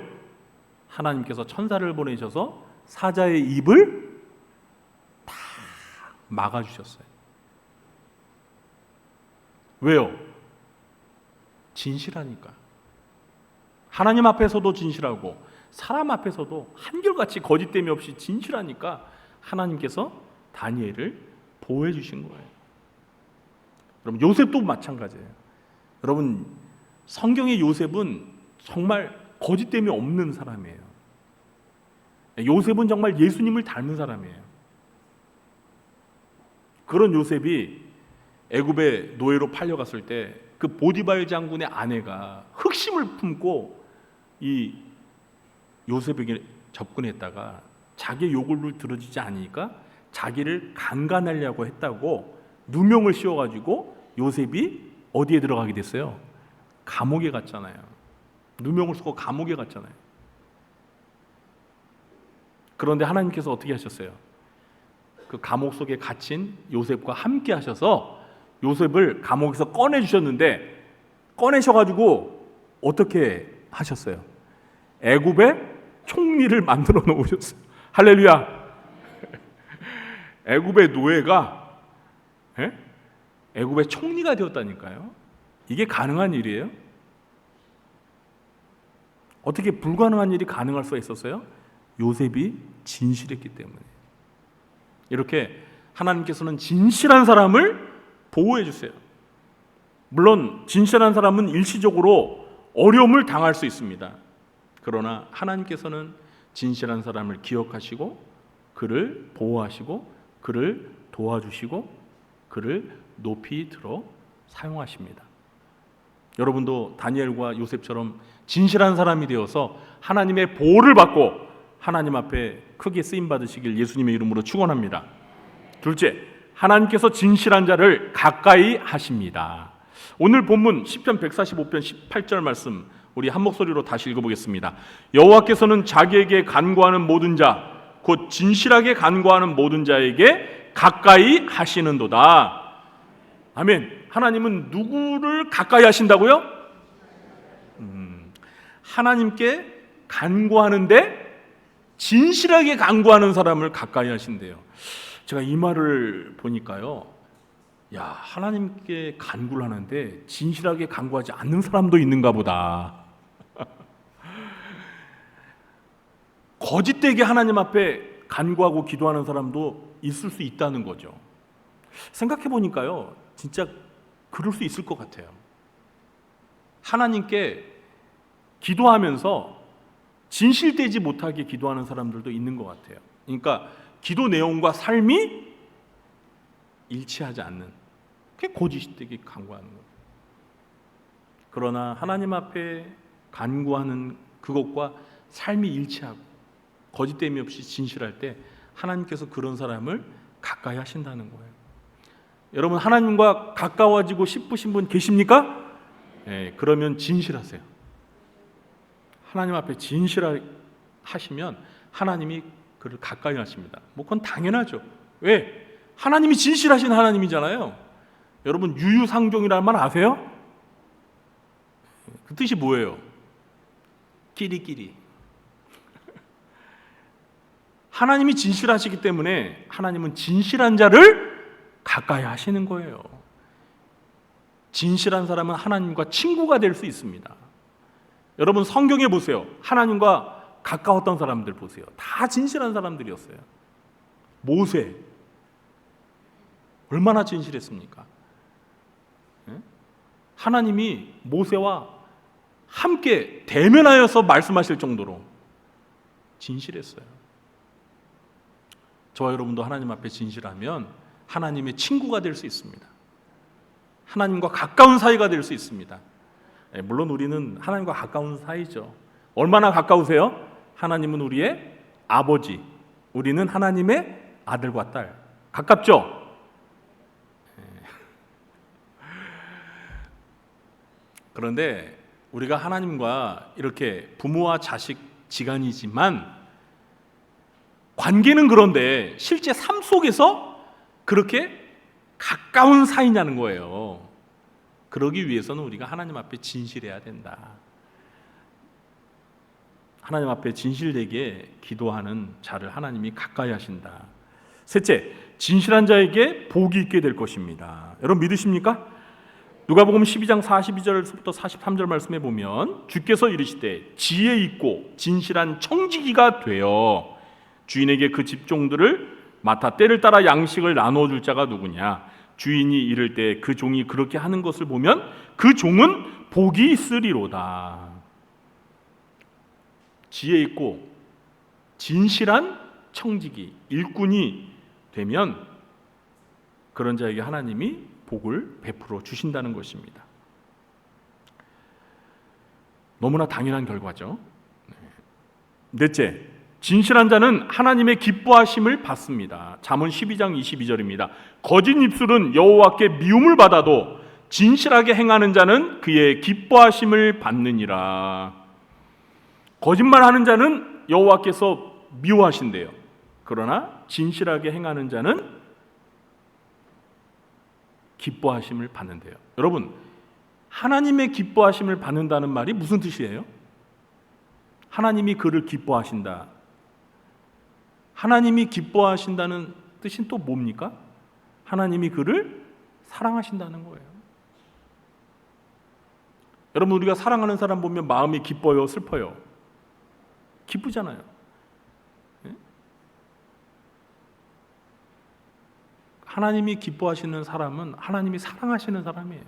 하나님께서 천사를 보내셔서 사자의 입을 다 막아주셨어요. 왜요? 진실하니까. 하나님 앞에서도 진실하고 사람 앞에서도 한결같이 거짓됨이 없이 진실하니까 하나님께서 다니엘을 보호해 주신 거예요. 여러분, 요셉도 마찬가지예요. 여러분, 성경의 요셉은 정말 거짓됨이 없는 사람이에요. 요셉은 정말 예수님을 닮은 사람이에요. 그런 요셉이 애굽의 노예로 팔려갔을 때 그 보디발 장군의 아내가 흑심을 품고 이 요셉에게 접근했다가 자기의 요구를 들어주지 않으니까 자기를 강간하려고 했다고 누명을 씌워가지고 요셉이 어디에 들어가게 됐어요? 감옥에 갔잖아요. 누명을 쓰고 감옥에 갔잖아요. 그런데 하나님께서 어떻게 하셨어요? 그 감옥 속에 갇힌 요셉과 함께 하셔서 요셉을 감옥에서 꺼내주셨는데 꺼내셔가지고 어떻게 하셨어요? 애굽의 총리를 만들어 놓으셨어요. 할렐루야. 애굽의 노예가 애굽의 총리가 되었다니까요. 이게 가능한 일이에요? 어떻게 불가능한 일이 가능할 수가 있었어요? 요셉이 진실했기 때문에. 이렇게 하나님께서는 진실한 사람을 보호해 주세요. 물론 진실한 사람은 일시적으로 어려움을 당할 수 있습니다. 그러나 하나님께서는 진실한 사람을 기억하시고 그를 보호하시고 그를 도와주시고 그를 높이 들어 사용하십니다. 여러분도 다니엘과 요셉처럼 진실한 사람이 되어서 하나님의 보호를 받고 하나님 앞에 크게 쓰임 받으시길 예수님의 이름으로 축원합니다. 둘째, 하나님께서 진실한 자를 가까이 하십니다. 오늘 본문 시편 145편 18절 말씀 우리 한 목소리로 다시 읽어보겠습니다. 여호와께서는 자기에게 간구하는 모든 자, 곧 진실하게 간구하는 모든 자에게 가까이 하시는도다. 아멘. 하나님은 누구를 가까이 하신다고요? 하나님께 간구하는데 진실하게 간구하는 사람을 가까이 하신대요. 제가 이 말을 보니까요, 야, 하나님께 간구를 하는데 진실하게 간구하지 않는 사람도 있는가 보다. 거짓되게 하나님 앞에 간구하고 기도하는 사람도 있을 수 있다는 거죠. 생각해 보니까요, 진짜 그럴 수 있을 것 같아요. 하나님께 기도하면서 진실되지 못하게 기도하는 사람들도 있는 것 같아요. 그러니까 기도 내용과 삶이 일치하지 않는, 그게 거짓되게 간구하는 거예요. 그러나 하나님 앞에 간구하는 그것과 삶이 일치하고 거짓됨이 없이 진실할 때 하나님께서 그런 사람을 가까이 하신다는 거예요. 여러분, 하나님과 가까워지고 싶으신 분 계십니까? 네, 그러면 진실하세요. 하나님 앞에 진실하시면 하나님이 그를 가까이 하십니다. 뭐 그건 당연하죠. 왜? 하나님이 진실하신 하나님이잖아요. 여러분, 유유상종이라는 말 아세요? 그 뜻이 뭐예요? 끼리끼리. 하나님이 진실하시기 때문에 하나님은 진실한 자를 가까이 하시는 거예요. 진실한 사람은 하나님과 친구가 될 수 있습니다. 여러분 성경에 보세요. 하나님과 가까웠던 사람들 보세요. 다 진실한 사람들이었어요. 모세 얼마나 진실했습니까? 하나님이 모세와 함께 대면하여서 말씀하실 정도로 진실했어요. 저와 여러분도 하나님 앞에 진실하면 하나님의 친구가 될 수 있습니다. 하나님과 가까운 사이가 될 수 있습니다. 물론 우리는 하나님과 가까운 사이죠. 얼마나 가까우세요? 하나님은 우리의 아버지, 우리는 하나님의 아들과 딸. 가깝죠? 그런데 우리가 하나님과 이렇게 부모와 자식 지간이지만 관계는 그런데 실제 삶 속에서 그렇게 가까운 사이냐는 거예요. 그러기 위해서는 우리가 하나님 앞에 진실해야 된다. 하나님 앞에 진실되게 기도하는 자를 하나님이 가까이 하신다. 셋째, 진실한 자에게 복이 있게 될 것입니다. 여러분 믿으십니까? 누가복음 12장 42절부터 43절 말씀에 보면 주께서 이르시되 지혜 있고 진실한 청지기가 되어 주인에게 그 집종들을 맡아 때를 따라 양식을 나누어 줄 자가 누구냐? 주인이 이를 때 그 종이 그렇게 하는 것을 보면 그 종은 복이 있으리로다. 지혜 있고 진실한 청지기, 일꾼이 되면 그런 자에게 하나님이 복을 베풀어 주신다는 것입니다. 너무나 당연한 결과죠. 넷째, 진실한 자는 하나님의 기뻐하심을 받습니다. 잠언 12장 22절입니다. 거짓 입술은 여호와께 미움을 받아도 진실하게 행하는 자는 그의 기뻐하심을 받느니라. 거짓말하는 자는 여호와께서 미워하신대요. 그러나 진실하게 행하는 자는 기뻐하심을 받는데요. 여러분, 하나님의 기뻐하심을 받는다는 말이 무슨 뜻이에요? 하나님이 그를 기뻐하신다. 하나님이 기뻐하신다는 뜻은 또 뭡니까? 하나님이 그를 사랑하신다는 거예요. 여러분, 우리가 사랑하는 사람 보면 마음이 기뻐요, 슬퍼요? 기쁘잖아요. 하나님이 기뻐하시는 사람은 하나님이 사랑하시는 사람이에요.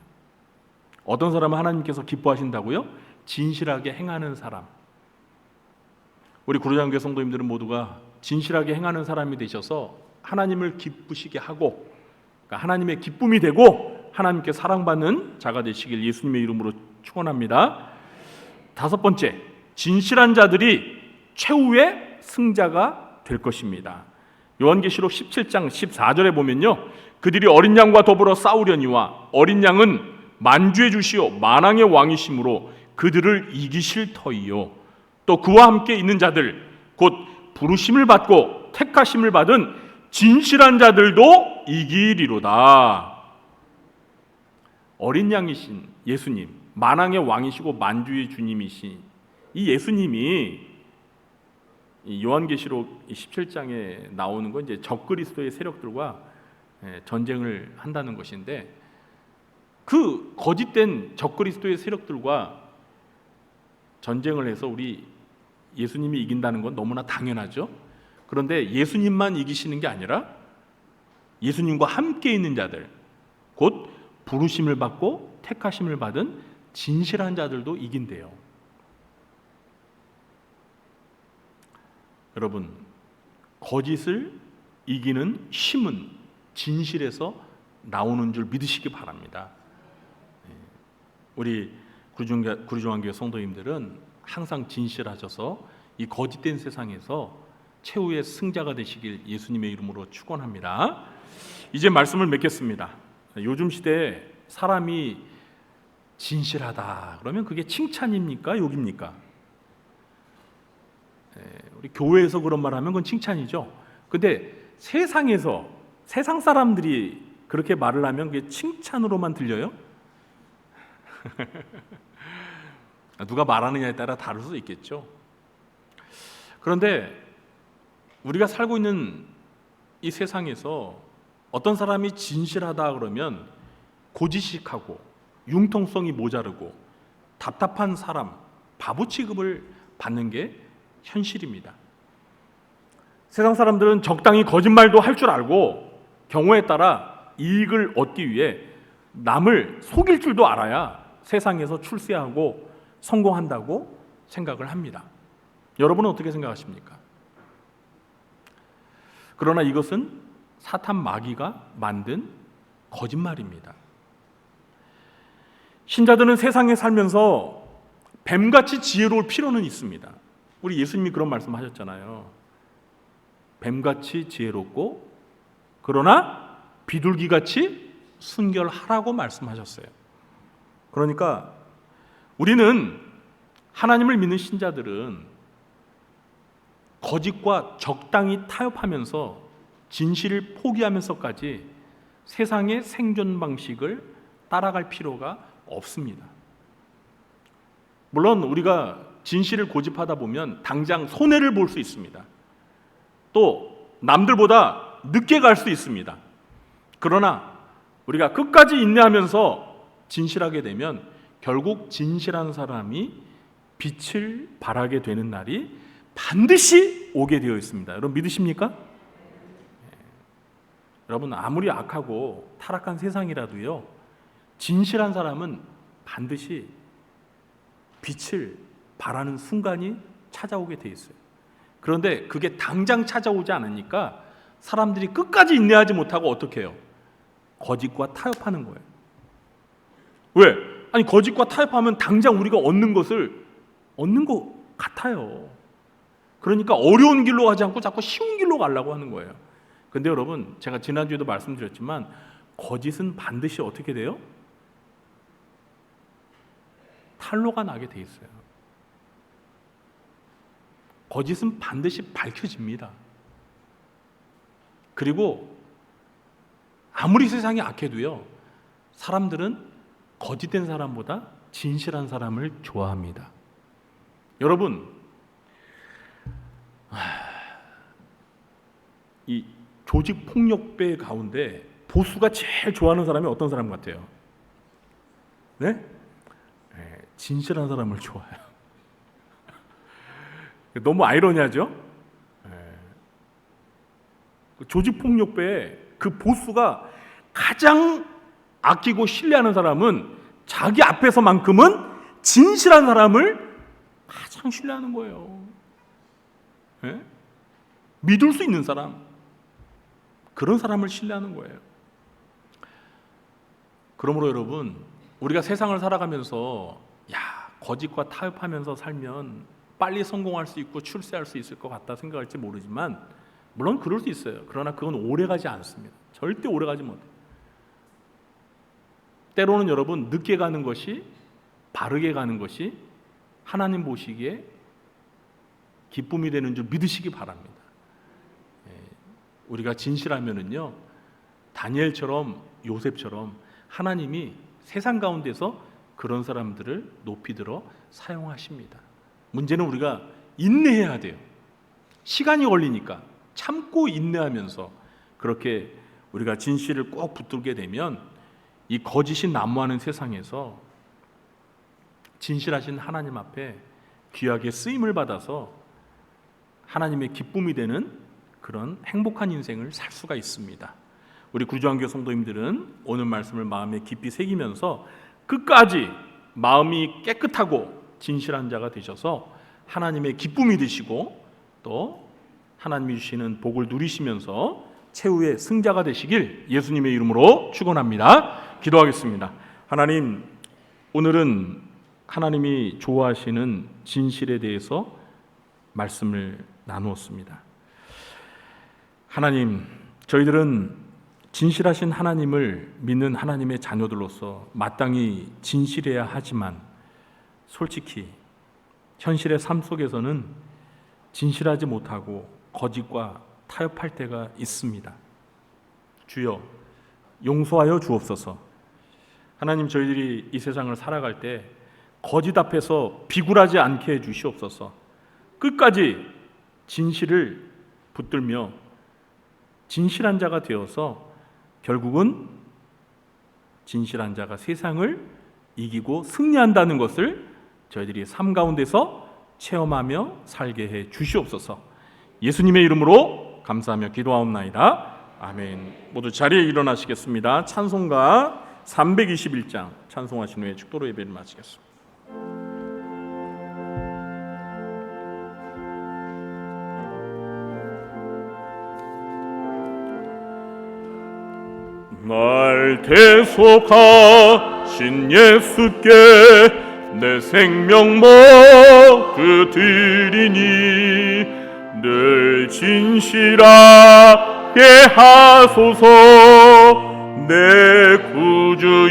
어떤 사람은 하나님께서 기뻐하신다고요? 진실하게 행하는 사람. 우리 구로장교회 성도님들은 모두가 진실하게 행하는 사람이 되셔서 하나님을 기쁘시게 하고, 그러니까 하나님의 기쁨이 되고 하나님께 사랑받는 자가 되시길 예수님의 이름으로 축원합니다. 다섯 번째, 진실한 자들이 최후의 승자가 될 것입니다. 요한계시록 17장 14절에 보면요, 그들이 어린 양과 더불어 싸우려니와 어린 양은 만주의 주시오 만왕의 왕이심으로 그들을 이기실 터이요, 또 그와 함께 있는 자들 곧 부르심을 받고 택하심을 받은 진실한 자들도 이기리로다. 어린 양이신 예수님, 만왕의 왕이시고 만주의 주님이신 이 예수님이 이 요한계시록 17장에 나오는 건 이제 적그리스도의 세력들과 전쟁을 한다는 것인데, 그 거짓된 적그리스도의 세력들과 전쟁을 해서 우리 예수님이 이긴다는 건 너무나 당연하죠. 그런데 예수님만 이기시는 게 아니라 예수님과 함께 있는 자들, 곧 부르심을 받고 택하심을 받은 진실한 자들도 이긴대요. 여러분, 거짓을 이기는 힘은 진실에서 나오는 줄 믿으시기 바랍니다. 우리 구리중앙교회 성도님들은 항상 진실하셔서 이 거짓된 세상에서 최후의 승자가 되시길 예수님의 이름으로 축원합니다. 이제 말씀을 맺겠습니다. 요즘 시대에 사람이 진실하다 그러면 그게 칭찬입니까? 욕입니까? 우리 교회에서 그런 말 하면 그건 칭찬이죠. 근데 세상에서, 세상 사람들이 그렇게 말을 하면 그게 칭찬으로만 들려요? 누가 말하느냐에 따라 다를 수도 있겠죠. 그런데 우리가 살고 있는 이 세상에서 어떤 사람이 진실하다 그러면 고지식하고 융통성이 모자르고 답답한 사람, 바보 취급을 받는 게 현실입니다. 세상 사람들은 적당히 거짓말도 할 줄 알고 경우에 따라 이익을 얻기 위해 남을 속일 줄도 알아야 세상에서 출세하고 성공한다고 생각을 합니다. 여러분은 어떻게 생각하십니까? 그러나 이것은 사탄 마귀가 만든 거짓말입니다. 신자들은 세상에 살면서 뱀같이 지혜로울 필요는 있습니다. 우리 예수님이 그런 말씀하셨잖아요. 뱀같이 지혜롭고 그러나 비둘기같이 순결하라고 말씀하셨어요. 그러니까 우리는 하나님을 믿는 신자들은 거짓과 적당히 타협하면서 진실을 포기하면서까지 세상의 생존 방식을 따라갈 필요가 없습니다. 물론 우리가 진실을 고집하다 보면 당장 손해를 볼 수 있습니다. 또 남들보다 늦게 갈 수 있습니다. 그러나 우리가 끝까지 인내하면서 진실하게 되면 결국 진실한 사람이 빛을 발하게 되는 날이 반드시 오게 되어 있습니다. 여러분 믿으십니까? 여러분 아무리 악하고 타락한 세상이라도요, 진실한 사람은 반드시 빛을 발하는 순간이 찾아오게 돼 있어요. 그런데 그게 당장 찾아오지 않으니까 사람들이 끝까지 인내하지 못하고 어떻게 해요? 거짓과 타협하는 거예요. 왜? 아니 거짓과 타협하면 당장 우리가 얻는 것을 얻는 것 같아요. 그러니까 어려운 길로 가지 않고 자꾸 쉬운 길로 가려고 하는 거예요. 근데 여러분, 제가 지난주에도 말씀드렸지만 거짓은 반드시 어떻게 돼요? 탄로가 나게 돼 있어요. 거짓은 반드시 밝혀집니다. 그리고 아무리 세상이 악해도요, 사람들은 거짓된 사람보다 진실한 사람을 좋아합니다. 여러분, 이 조직폭력배 가운데 보수가 제일 좋아하는 사람이 어떤 사람 같아요? 네? 진실한 사람을 좋아해요. 너무 아이러니하죠? 조직폭력배의 그 보수가 가장 아끼고 신뢰하는 사람은 자기 앞에서만큼은 진실한 사람을 가장 신뢰하는 거예요. 믿을 수 있는 사람, 그런 사람을 신뢰하는 거예요. 그러므로 여러분, 우리가 세상을 살아가면서 거짓과 타협하면서 살면 빨리 성공할 수 있고 출세할 수 있을 것 같다 생각할지 모르지만 물론 그럴 수 있어요. 그러나 그건 오래가지 않습니다. 절대 오래가지 못해요. 때로는 여러분, 늦게 가는 것이, 바르게 가는 것이 하나님 보시기에 기쁨이 되는 줄 믿으시기 바랍니다. 우리가 진실하면은요, 다니엘처럼 요셉처럼 하나님이 세상 가운데서 그런 사람들을 높이 들어 사용하십니다. 문제는 우리가 인내해야 돼요. 시간이 걸리니까 참고 인내하면서 그렇게 우리가 진실을 꼭 붙들게 되면 이 거짓이 난무하는 세상에서 진실하신 하나님 앞에 귀하게 쓰임을 받아서 하나님의 기쁨이 되는 그런 행복한 인생을 살 수가 있습니다. 우리 구주한교 성도님들은 오늘 말씀을 마음에 깊이 새기면서 끝까지 마음이 깨끗하고 진실한 자가 되셔서 하나님의 기쁨이 되시고 또 하나님이 주시는 복을 누리시면서 최후의 승자가 되시길 예수님의 이름으로 축원합니다. 기도하겠습니다. 하나님, 오늘은 하나님이 좋아하시는 진실에 대해서 말씀을 나누었습니다. 하나님, 저희들은 진실하신 하나님을 믿는 하나님의 자녀들로서 마땅히 진실해야 하지만 솔직히 현실의 삶 속에서는 진실하지 못하고 거짓과 타협할 때가 있습니다. 주여, 용서하여 주옵소서. 하나님, 저희들이 이 세상을 살아갈 때 거짓 앞에서 비굴하지 않게 해 주시옵소서. 끝까지 진실을 붙들며 진실한 자가 되어서 결국은 진실한 자가 세상을 이기고 승리한다는 것을 저희들이 삶 가운데서 체험하며 살게 해 주시옵소서. 예수님의 이름으로 감사하며 기도하옵나이다. 아멘. 모두 자리에 일어나시겠습니다. 찬송가 321장 찬송하신 후에 축도로 예배를 마치겠습니다. 날 대속하신 예수께 내 생명 먹으리니 늘 진실하게 하소서. 내 구주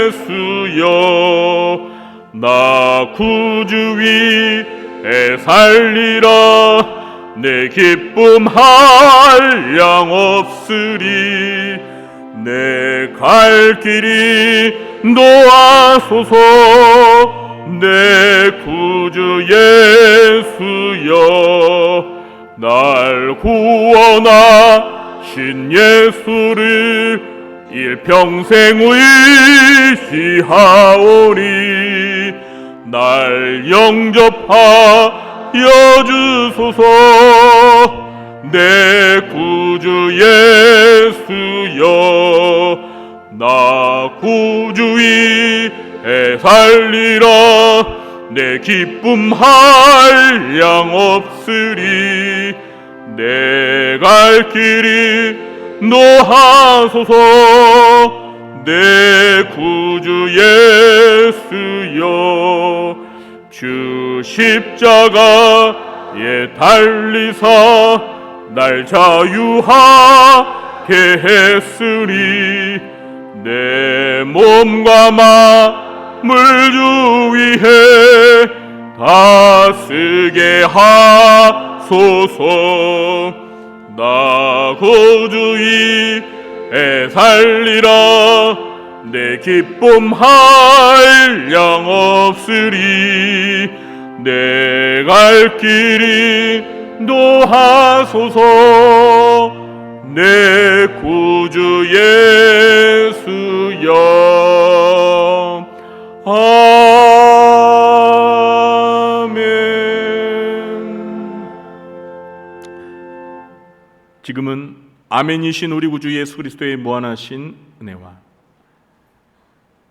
예수여, 나 구주 위에 살리라. 내 기쁨 한량 없으리. 내 갈 길이 놓아소서. 내 구주 예수여, 날 구원하신 예수를 일평생 의지하오니 날 영접하여 주소서. 내 구주 예수여, 나 구주 위에 살리라. 내 기쁨 한량 없으리. 내 갈 길이 노하소서. 내 구주 예수여, 주 십자가에 달리사 날 자유하게 했으니 내 몸과 마음을 주 위해 다 쓰게 하소서. 나 구주 위에 살리라. 내 기쁨 한량 없으리. 내 갈 길이 노하소서. 내 구주 예수여. 아멘. 지금은 아멘이신 우리 구주 예수 그리스도의 무한하신 은혜와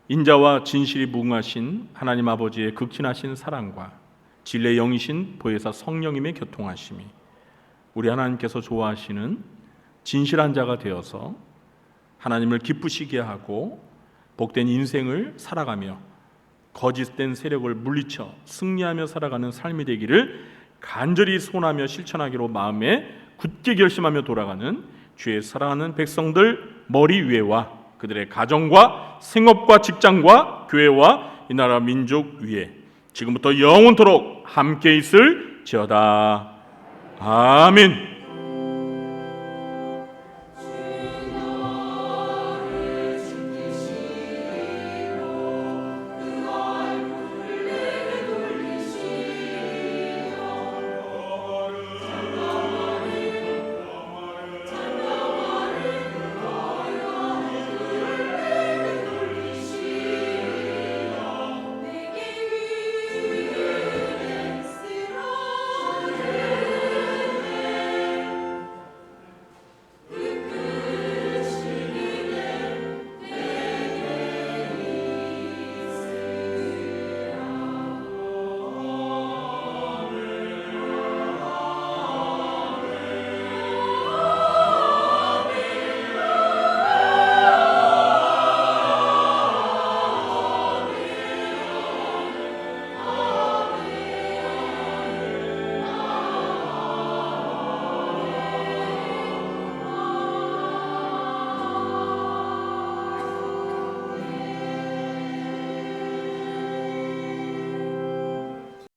인자와 진실이 무궁하신 하나님 아버지의 극진하신 사랑과 진리의 영이신 보혜사 성령님의 교통하심이 우리 하나님께서 좋아하시는 진실한 자가 되어서 하나님을 기쁘시게 하고 복된 인생을 살아가며 거짓된 세력을 물리쳐 승리하며 살아가는 삶이 되기를 간절히 소원하며 실천하기로 마음에 굳게 결심하며 돌아가는 주의 사랑하는 백성들 머리 위에와 그들의 가정과 생업과 직장과 교회와 이 나라 민족 위에 지금부터 영원토록 함께 있을지어다. 아멘.